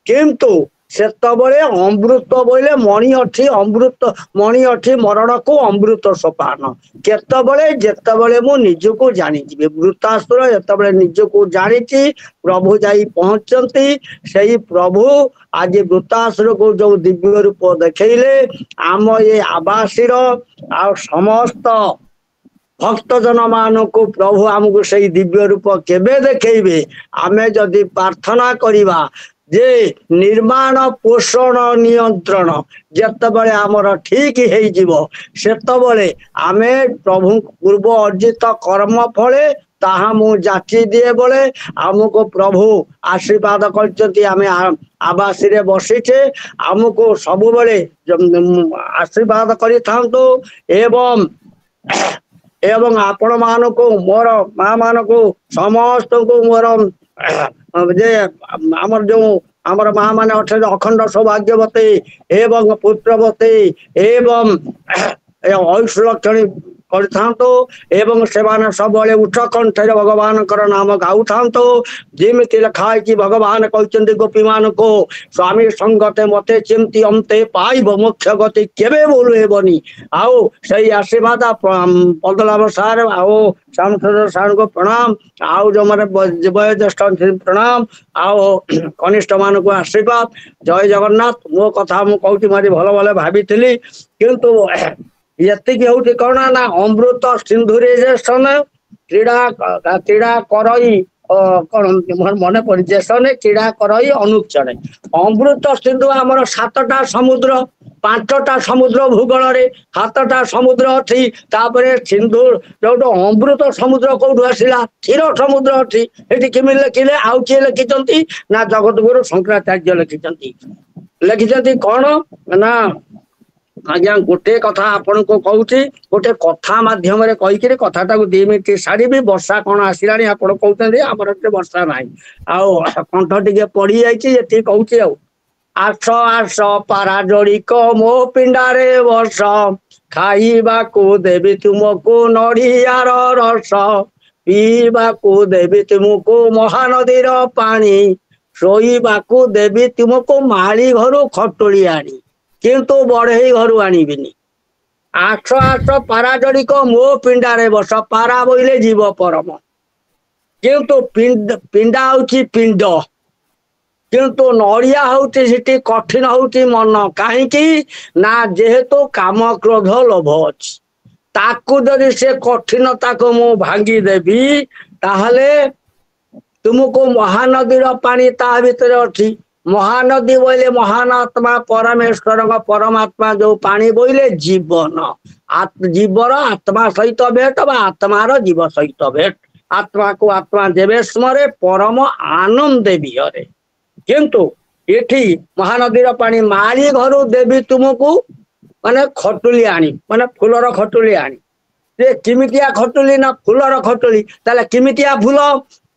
କିନ୍ତୁ ସେତେବେଳେ ଅମୃତ ବୋଇଲେ ମଣି ଅଠି ଅମୃତ, ମଣି ଅଠି ମରଣକୁ ଅମୃତ ସୋପାନ। କେତେବେଳେ? ଯେତେବେଳେ ମୁଁ ନିଜକୁ ଜାଣିଯିବି। ବୃତ୍ତାସୁର ଯେତେବେଳେ ନିଜକୁ ଜାଣିଛି ପ୍ରଭୁ ଯାଇ ପହଞ୍ଚନ୍ତି। ସେଇ ପ୍ରଭୁ ଆଜି ବୃତ୍ତାସୁରକୁ ଯୋଉ ଦିବ୍ୟ ରୂପ ଦେଖେଇଲେ ଆମ ଏ ଆବାସୀର ଆଉ ସମସ୍ତ ଭକ୍ତଜନ ମାନଙ୍କୁ ପ୍ରଭୁ ଆମକୁ ସେଇ ଦିବ୍ୟ ରୂପ କେବେ ଦେଖେଇବେ? ଆମେ ଯଦି ପ୍ରାର୍ଥନା କରିବା ଯେ ନିର୍ମାଣ ପୋଷଣ ନିୟନ୍ତ୍ରଣ ଯେତେବେଳେ ଆମର ଠିକ ହେଇଯିବ ସେତେବେଳେ ଆମେ ପ୍ରଭୁ ପୂର୍ବ ଅର୍ଜିତ କର୍ମ ଫଳେ ତାହା ମୁଁ ଯାଚି ଦିଏ ବେଳେ ଆମକୁ ପ୍ରଭୁ ଆଶୀର୍ବାଦ କରିଛନ୍ତି। ଆମେ ଆବାସୀରେ ବସିଛେ, ଆମକୁ ସବୁବେଳେ ଆଶୀର୍ବାଦ କରିଥାନ୍ତୁ। ଏବଂ ଆପଣ ମାନଙ୍କୁ ମୋର ମା ମାନଙ୍କୁ ସମସ୍ତଙ୍କୁ ମୋର ଯେ ଆମର ଯୋଉ ଆମର ମା ମାନେ ଅଛନ୍ତି ଅଖଣ୍ଡ ସୌଭାଗ୍ୟବତୀ ଏବଂ ପୁତ୍ରବତୀ ଏବଂ ଐଶ୍ୱଲକ୍ଷଣୀ କରିଥାନ୍ତୁ ଏବଂ ସେମାନେ ସବୁବେଳେ ଉଚ୍ଚ କଣ୍ଠରେ ଭଗବାନଙ୍କର ନାମ ଗାଉଥାନ୍ତୁ। ଯେମିତି ଲେଖା ହେଇଛି ଭଗବାନ କହିଛନ୍ତି ଗୋପୀ ମାନଙ୍କୁ ସ୍ୱାମୀ ସଙ୍ଗତେ ମତେ ଚିନ୍ତି ଅନ୍ତେ ପାଇବ ମୋକ୍ଷ ଗତି କେବେ ଭୁଲ ହେବନି। ଆଉ ସେଇ ଆଶୀର୍ବାଦ ପଦଲାଭ ସାର୍ ଆଉ ଶ୍ୟାମସୁନ୍ଦର ସାର୍ଙ୍କୁ ପ୍ରଣାମ, ଆଉ ଯୋଉମାନେ ବୟୋଜ୍ୟେଷ୍ଠ ପ୍ରଣାମ, ଆଉ କନିଷ୍ଠ ମାନଙ୍କୁ ଆଶୀର୍ବାଦ। ଜୟ ଜଗନ୍ନାଥ। ମୋ କଥା ମୁଁ କହୁଛି ଭାରି ଭଲ ଭଲ ଭାବିଥିଲି, କିନ୍ତୁ ଏତିକି ହଉଛି କଣ ନା ଅମୃତ ସିନ୍ଧୁରେ ଯେ ସନେ କ୍ରୀଡ଼ା କରଇ କଣ ମନେ ପଡିଛି ସନେ କ୍ରୀଡ଼ା କରଇ ଅନୁକ୍ଷଣେ। ଅମୃତ ସିନ୍ଧୁ ଆମର 7ଟା ସମୁଦ୍ର, 5ଟା ସମୁଦ୍ର ଭୂଗୋଳରେ 7ଟା ସମୁଦ୍ର ଅଛି। ତାପରେ ସିନ୍ଧୁ ଯୋଉଠୁ ଅମୃତ ସମୁଦ୍ର କୋଉଠୁ ଆସିଲା? କ୍ଷୀର ସମୁଦ୍ର ଅଛି। ଏଠି କେମିତି ଲେଖିଲେ? ଆଉ କିଏ ଲେଖିଛନ୍ତି? ନା ଜଗତଗୁରୁ ଶଙ୍କରାଚାର୍ଯ୍ୟ ଲେଖିଛନ୍ତି। ଲେଖିଛନ୍ତି କଣ ନା ଆଜ୍ଞା ଗୋଟେ କଥା ଆପଣଙ୍କୁ କହୁଛି, ଗୋଟେ କଥା ମାଧ୍ୟମରେ କହିକିରି କଥାଟାକୁ 2 ମିନିଟ ସାରିବି। ବର୍ଷା କଣ ଆସିଲାଣି ଆପଣ କହୁଛନ୍ତି, ଆମର ଏତେ ବର୍ଷା ନାହିଁ, ଆଉ କଣ୍ଠ ଟିକେ ପଡି ଯାଇଛି, ଏତିକି କହୁଛି। ଆଉ ଆସ ଆସ ପାରା ଜଡ଼ିକ ମୋ ପିଣ୍ଡାରେ ବର୍ଷ, ଖାଇବାକୁ ଦେବି ତୁମକୁ ନଡ଼ିଆର ରସ, ପିଇବାକୁ ଦେବି ତୁମକୁ ମହାନଦୀର ପାଣି, ଶୋଇବାକୁ ଦେବି ତୁମକୁ ମାଳି ଘରୁ ଖଟୁଳି ଆଣି, କିନ୍ତୁ ବଢେଇ ଘରୁ ଆଣିବିନି। ଆସ ଆସ ପାରା ଜଡ଼ିକ ମୋ ପିଣ୍ଡାରେ ବସ। ପାରା ବୋଇଲେ ଜୀବ ପରମ, କିନ୍ତୁ ପିଣ୍ଡା ହଉଛି ପିଣ୍ଡ, କିନ୍ତୁ ନଡ଼ିଆ ହଉଛି ସେଠି କଠିନ ହଉଛି ମନ। କାହିଁକି ନା ଯେହେତୁ କାମ କ୍ରୋଧ ଲୋଭ ଅଛି, ତାକୁ ଯଦି ସେ କଠିନତାକୁ ମୁଁ ଭାଙ୍ଗିଦେବି ତାହେଲେ ତୁମକୁ ମହାନଦୀର ପାଣି ତା ଭିତରେ ଅଛି। ମହାନଦୀ ବୋଇଲେ ମହାନ ଆତ୍ମା ପରମେଶ୍ୱରଙ୍କ ପରମାତ୍ମା ଯୋଉ ପାଣି ବୋଇଲେ ଜୀବନ, ଜୀବର ଆତ୍ମା ସହିତ ଭେଟ ବା ଆତ୍ମାର ଜୀବ ସହିତ ଭେଟ। ଆତ୍ମାକୁ ଆତ୍ମା ଯେବେ ସ୍ମରେ ପରମ ଆନନ୍ଦେ ବିହରେ। କିନ୍ତୁ ଏଠି ମହାନଦୀର ପାଣି ମାଳି ଘରୁ ଦେବି ତୁମକୁ, ମାନେ ଖଟୁଳି ଆଣି, ମାନେ ଫୁଲର ଖଟୁଳି ଆଣି। ସେ କିମିତିଆ ଖଟୁଳି? ନା ଫୁଲର ଖଟୁଳି। ତାହେଲେ କିମିତିଆ ଫୁଲ?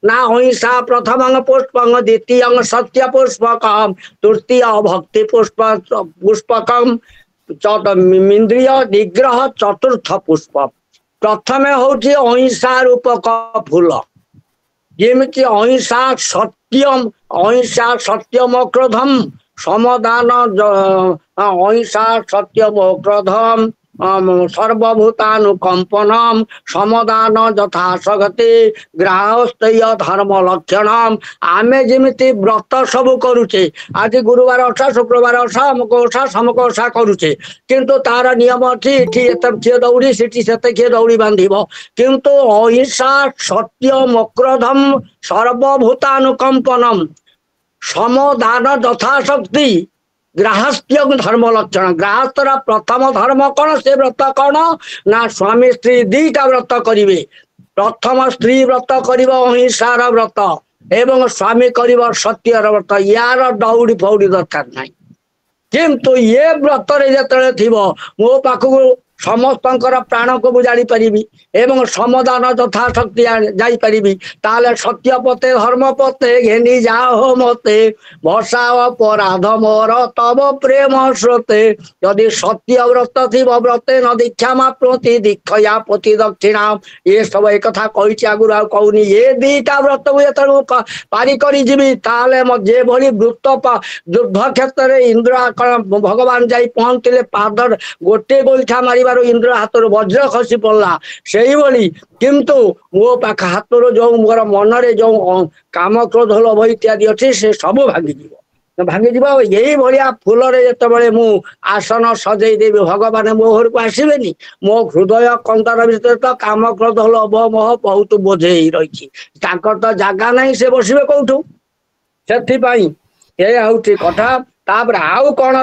ନା ଅହିଂସା ପ୍ରଥମଂ ପୁଷ୍ପଂ, ଦ୍ୱିତୀୟଂ ସତ୍ୟ ପୁଷ୍ପକମ୍, ତୃତୀୟ ଭକ୍ତି ପୁଷ୍ପକମ୍, ଇନ୍ଦ୍ରିୟ ନିଗ୍ରହ ଚତୁର୍ଥ ପୁଷ୍ପ। ପ୍ରଥମେ ହଉଛି ଅହିଂସା ରୂପକ ଫୁଲ। ଯେମିତି ଅହିଂସା ସତ୍ୟମ୍, ଅହିଂସା ସତ୍ୟମ କ୍ରୋଧମ୍, ସମଦାନ ଅହିଂସା ସତ୍ୟମ କ୍ରୋଧମ୍, ସର୍ବଭୂତାନୁକମ୍ପନମ୍, ସମଦାନ ଯଥାସଗତି, ଗ୍ରାହସ୍ଥ୍ୟ ଧର୍ମ ଲକ୍ଷଣମ୍। ଆମେ ଯେମିତି ବ୍ରତ ସବୁ କରୁଛେ, ଆଜି ଗୁରୁବାର ଓଷା, ଶୁକ୍ରବାର ଓଷା, ଅମୁକ ଓଷା ସମୁକ ଓଷା କରୁଛେ, କିନ୍ତୁ ତାର ନିୟମ ଅଛି। ଏଠି ଏତେ କିଏ ଦୌଡ଼ି, ସେଠି ସେତେ କିଏ ଦୌଡ଼ି ବାନ୍ଧିବ। କିନ୍ତୁ ଅହିଂସା ସତ୍ୟମ କ୍ରୋଧମ୍ ସର୍ବଭୂତାନୁକମ୍ପନମ୍, ସମଦାନ ଯଥାଶକ୍ତି, ग्राहस्थ्य धर्म लक्षण ग्राहस्थर प्रथम धर्म कौन से व्रत कौन ना स्वामी स्त्री दीटा व्रत करिवे प्रथम स्त्री व्रत करिव अहिंसार व्रत एवं स्वामी करिव सत्यर व्रत यार दौड़ी फौड़ी दरकार नहीं किंतु ये व्रत जो थी मो पाखक समस्त प्राण को बुझाड़ी पारि एवं समदान यथाशक्ति जापरि ताले सत्य पते धर्म पते घेनी जाओ मते भसाओ पराध मोर तब प्रेम स्रोते यदि सत्य व्रत थी व्रते न दीक्षा माप्नोति दीक्षया पति दक्षिणा ये सब एक कथा कही आगुरी आ कहूनी ये दीटा व्रत को पारि करी जीवी ताले जे भली वृत्त युद्ध क्षेत्र में इंद्र भगवान जाई पहुंचले पाद गोटे गोइठा मारी इंद्र हाथ वज्र खसी पड़ा से ही किंतु मो पाख हाथ जो मोर मनरे जो काम क्रोध लोभ इत्यादि अच्छे से सब भांगी यही भाया फूल जो मु आसन सजई देवी भगवान मो घर को आसबेनी मो हृदय कंदर भीतर तो काम क्रोध लोभ मोह बहुत बोझे रही तो जगह नहीं से बसबे कौटू से हूँ कथा तापर आउ कौन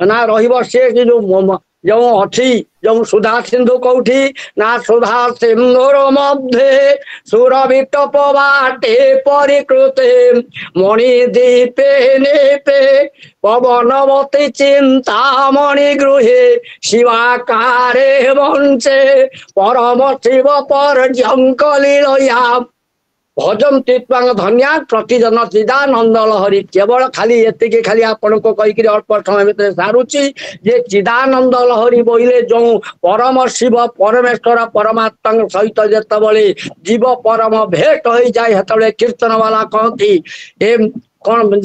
ना रे जो अच्छी जो सुधा सिंधु कौटी ना सुधा सिंधुर मध्य सुरभिटप बाटे परिकृते मणिदीपे नीपे पवनवती चिंता मणि गृहे शिवाकारे वंशे परम शिव पर्यंक लीलया भजन तीर्थांग धन्या प्रतिजन चिदानंद लहरी केवल खाली ये खाली आपण को कहीकि अल्प समय भीतर सारूची जे चिदानंद लहरी बोले जो परम शिव परमेश्वर परमात्मा सहित जिते जीव परम भेट हो जाए हेतु कीर्तन वाला कहती ए कौन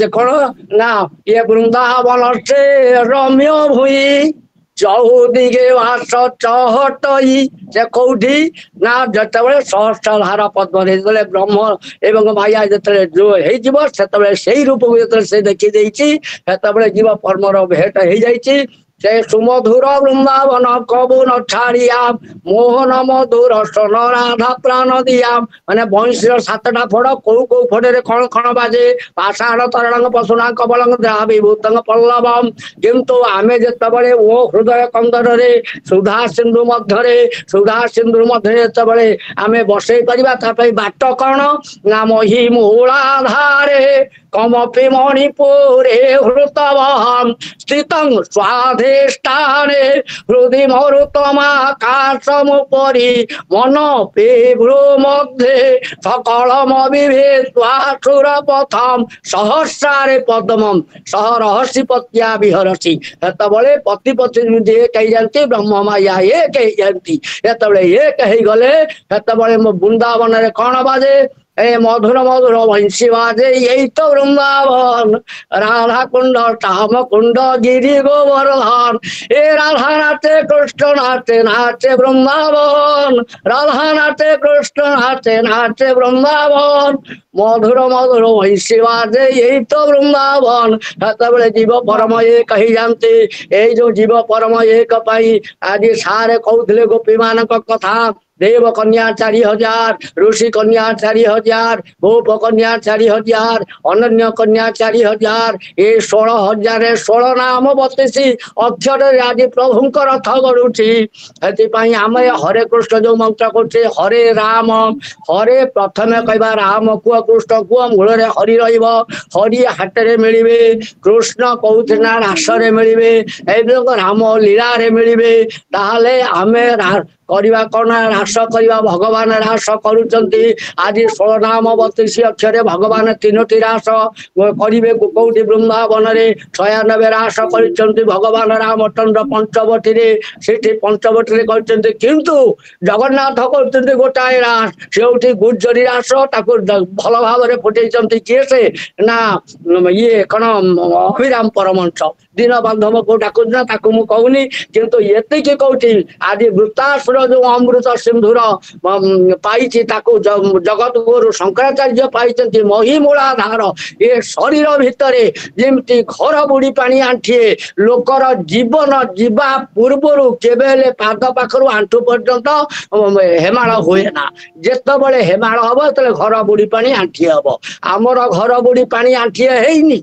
ना ये वृंदावन से रम्य भूई चौदिगे वास चहटई से कौटी ना जिते सहस्र धारा पद्म जो ब्रह्म एवं माया जो हो रूप को से देखी जीव परमर भेट हो जाए से सुमधुर वृंदावन कबू न छाड़िया मोहन मधुर सन राधा प्राण दिया माने बंशीर सातटा फड़ कौ कौ फड़े खण खण बाजे पाषाण तरण पशुना कबल विभूत पल्लवम किंतु आमे जिते ओ हृदय कंदर सुधा सिंधु मध्य जिते आमे बसई पार बाट कौन ना मही मूलाधारे कमपि मणिपुरे हृतवहं स्थितं स्वाधिष्ठाने हृदि मरुतमाकाशमुपरि मनपेभ्रू मध्ये सकलमविभेत्वा सुरपथं सहस्रारे पद्मं सह रहस्यपत्या विहरसि हेतबले पति पत्नी जे कहि जानती ब्रह्म माया एक कहि जानती हेतबले एक कहि गले हेतबले वृंदावन रे कोन बाजे ए मधुर मधुर वंशी बाजे यही तो वृंदावन राधा कुंड श्याम कुंड गिरी गोवर्धन ए राधा नाचे कृष्ण नाचे नाचे वृंदावन राधा नाचे कृष्ण नाचे नाचे वृंदावन मधुर मधुर वंशी बाजे यही तो वृंदावन हेतबले जीव परम एक कही जानते ए जो जीव परम एक पाई आज सारे कहते गोपी मान कथा देव कन्या 4000 ऋषि कन्या 4000 गोप कन्या 4000 अनन्य कन्या 4000 ये 16000 16 नाम 32 अक्षर आज प्रभु रथ गड़ुची आम हरे कृष्ण जो मंत्र करछे हरे राम हरे प्रथम कहवा राम कुह कृष्ण कुह मूल हरि हरि हाटे मिले कृष्ण कौना रासरे मिले राम लीला मिले ताहले आमे करवा कौन ह्रास करवा भगवान ह्रास करुँच आज 16 नाम 32 अक्षर भगवान 3टी ह्रास करेंगे कौटी वृंदावन में 96 ह्रास कर भगवान रामचंद्र पंचवटी से पंचवटी किंतु जगन्नाथ कर गोटाए ह्रास से गुर्जरी ह्रास भल भाव फुटे किए से ना ये कौन अभिराम परमंश दीन बांधव को डाकुना कहूनी किंतु ये कौटी आज वृत्तासुर जो अमृत सिंधुर पाई जगत गुरु शंकराचार्य पाई महिमूलाधार ये शरीर भितर जमती घर बुड़ी पानी आंठिए लोकर जीवन जीवा पूर्वर केबेले पाद पाखर आंठू पर्यंत हेमाड़ हुए ना जिते हेमाड़ हम तो घर बुड़ी पानी आंठिए हम आमर घर बुड़ी पानी आंठिए है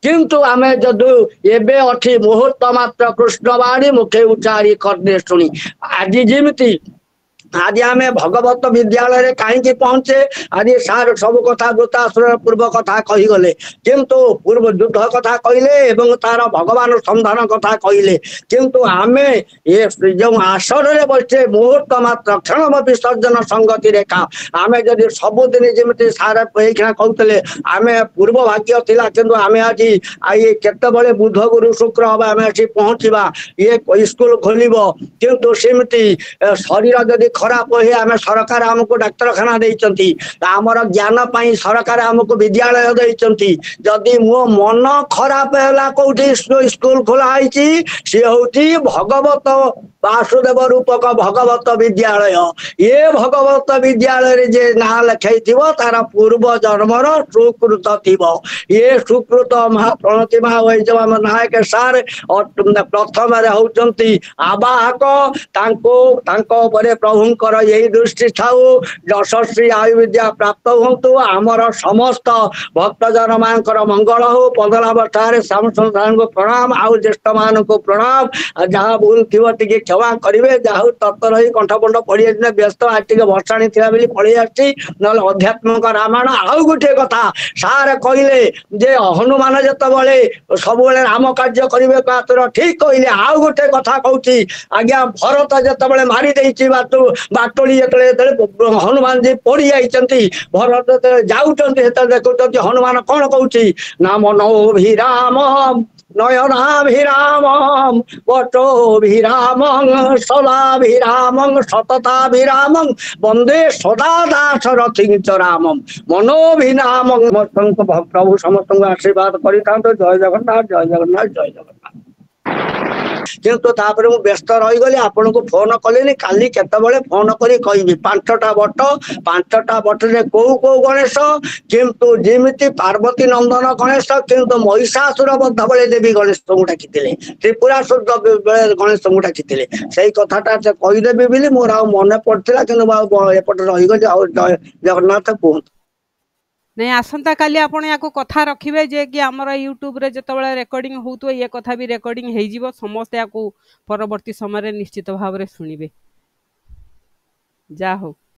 କିନ୍ତୁ ଆମେ ଯଦି ଏବେ ଅଛି ମୁହୂର୍ତ୍ତ ମାତ୍ର କୃଷ୍ଣବାଣୀ ମୁଖେ ଉଚ୍ଚାରି କର୍ଣ୍ଣେ ଶୁଣି ଆଜି ଯେମିତି ଆଜି ଆମେ ଭଗବତ ବିଦ୍ୟାଳୟରେ କାହିଁକି ପହଞ୍ଚେ ଆଜି ସାର୍ ସବୁ କଥା ବୃତ୍ତାସୁର ପୂର୍ବ କଥା କହିଗଲେ କିନ୍ତୁ ପୂର୍ବ ଯୁଦ୍ଧ କଥା କହିଲେ ଏବଂ ତାର ଭଗବାନ ସନ୍ଧାନ କଥା କହିଲେ କିନ୍ତୁ ଆମେ ଏ ଯେଉଁ ଆସନରେ ବସିଛେ ମୁହୂର୍ତ୍ତ ମାତ୍ର କ୍ଷଣବ ବିସର୍ଜନ ସଙ୍ଗତି ରେଖା ଆମେ ଯଦି ସବୁଦିନ ଯେମିତି ସାର୍ ଏଇଖିଣା କହୁଥିଲେ ଆମେ ପୂର୍ବ ଭାଗ୍ୟ ଥିଲା କିନ୍ତୁ ଆମେ ଆଜି ଇଏ କେତେବେଳେ ବୁଧ ଗୁରୁ ଶୁକ୍ର ହବା ଆମେ ଆସି ପହଞ୍ଚିବା ଇଏ ସ୍କୁଲ ଖୋଲିବ କିନ୍ତୁ ସେମିତି ଶରୀର ଯଦି ଖରାପ ହୁଏ ଆମେ ସରକାର ଆମକୁ ଡାକ୍ତରଖାନା ଦେଇଛନ୍ତି ଆମର ଜ୍ଞାନ ପାଇଁ ସରକାର ଆମକୁ ବିଦ୍ୟାଳୟ ଦେଇଛନ୍ତି ଯଦି ମୋ ମନ ଖରାପ ହେଲା କୋଉଠି ସ୍କୁଲ ଖୋଲା ହେଇଛି ସିଏ ହଉଛି ଭଗବତ ବାସୁଦେବ ରୂପକ ଭଗବତ ବିଦ୍ୟାଳୟ ଏ ଭଗବତ ବିଦ୍ୟାଳୟରେ ଯେ ନାଁ ଲେଖାଇଥିବ ତାର ପୂର୍ବ ଜନ୍ମର ସୁକୃତ ଥିବ ଏ ସୁକୃତ ପ୍ରଣତି ମା ବୈଜବ ଆମ ନାୟକ ସାର୍ ପ୍ରଥମରେ ହଉଛନ୍ତି ଆବାହକ ତାଙ୍କୁ ତାଙ୍କ ଉପରେ ପ୍ରଭୁଙ୍କର ଏହି ଦୃଷ୍ଟି ଥାଉ ଯଶସ୍ୱୀ ଆୟୁ ବିଦ୍ୟା ପ୍ରାପ୍ତ ହୁଅନ୍ତୁ ଆମର ସମସ୍ତ ଭକ୍ତଜନ ମାନଙ୍କର ମଙ୍ଗଳ ହଉ 15 ବର୍ଷରେ ସାମଙ୍କୁ ପ୍ରଣାମ ଆଉ ଜ୍ୟେଷ୍ଠ ମାନଙ୍କୁ ପ୍ରଣାମ ଯାହା ଭୁଲ ଥିବ ଟିକେ କ୍ଷମା କରିବେ ଯାହା ହଉ ତତ୍ପର ହେଇ କଣ୍ଠପଣ୍ଠ ପଡିଯାଇଥିଲେ ବ୍ୟସ୍ତ ଆଜି ଟିକେ ବର୍ଷାଣି ଥିଲା ବୋଲି ପଳେଇ ଆସିଛି ନହେଲେ ଅଧ୍ୟାତ୍ମକ ରାମାୟଣ ଆଉ ଗୋଟିଏ କଥା ସାର୍ କହିଲେ ଯେ ହନୁମାନ ଯେତେବେଳେ ସବୁବେଳେ ରାମ କାର୍ଯ୍ୟ କରିବେ ଠିକ କହିଲେ ଆଉ ଗୋଟେ କଥା କହୁଛି ଆଜ୍ଞା ଭରତ ଯେତେବେଳେ ମାରି ଦେଇଛି ବାଟୋଳି ଯେତେବେଳେ ହନୁମାନ ଯେ ପଡି ଯାଇଛନ୍ତି ଭରତ ଯେତେବେଳେ ଯାଉଛନ୍ତି ସେତେବେଳେ ଦେଖୁଛନ୍ତି ହନୁମାନ କଣ କହୁଛି ନା ମନୋଭିରାମ ନୟନାଭିରାମ ବଟୋଭିରାମ ସଦାଭିରାମ ସତତାଭିରାମ ବନ୍ଦେ ସଦା ଦାସ ରଥିଞ୍ଚ ରାମ ମନୋଭିରାମ ସମସ୍ତଙ୍କୁ ପ୍ରଭୁ ସମସ୍ତଙ୍କୁ ଆଶୀର୍ବାଦ କରିଥାନ୍ତୁ ଜୟ ଜଗନ୍ନାଥ ଜୟ ଜଗନ୍ନାଥ ଜୟ ଜଗନ୍ନାଥ କିନ୍ତୁ ତାପରେ ମୁଁ ବ୍ୟସ୍ତ ରହିଗଲି ଆପଣଙ୍କୁ ଫୋନ କଲିନି କାଲି କେତେବେଳେ ଫୋନ କରି କହିବି 5ଟା ବଟରେ କୋଉ କୋଉ ଗଣେଶ କିନ୍ତୁ ଯେମିତି ପାର୍ବତୀ ନନ୍ଦନ ଗଣେଶ କିନ୍ତୁ ମହିଷାସୁର ବଧ ବେଳେ ଦେବୀ ଗଣେଶଙ୍କୁ ଡାକିଥିଲେ ତ୍ରିପୁରାସୁର ବେଳେ ଗଣେଶଙ୍କୁ ଡାକିଥିଲେ ସେଇ କଥାଟା ସେ କହିଦେବି ବୋଲି ମୋର ଆଉ ମନେ ପଡିଥିଲା କିନ୍ତୁ ଆଉ ଏପଟେ ରହିଗଲି ଆଉ ଜୟ ଜଗନ୍ନାଥ କୁହନ୍ତୁ ନାଇଁ ଆସନ୍ତା କାଲି ଆପଣ ୟାକୁ କଥା ରଖିବେ ଯେ କି ଆମର ୟୁଟ୍ୟୁବରେ ଯେତେବେଳେ ରେକର୍ଡିଂ ହଉଥିବ ଇଏ କଥା ବି ରେକର୍ଡିଂ ହେଇଯିବ ସମସ୍ତେ ୟାକୁ ପରବର୍ତ୍ତୀ ସମୟରେ ନିଶ୍ଚିତ ଭାବରେ ଶୁଣିବେ ଯାହା ହଉ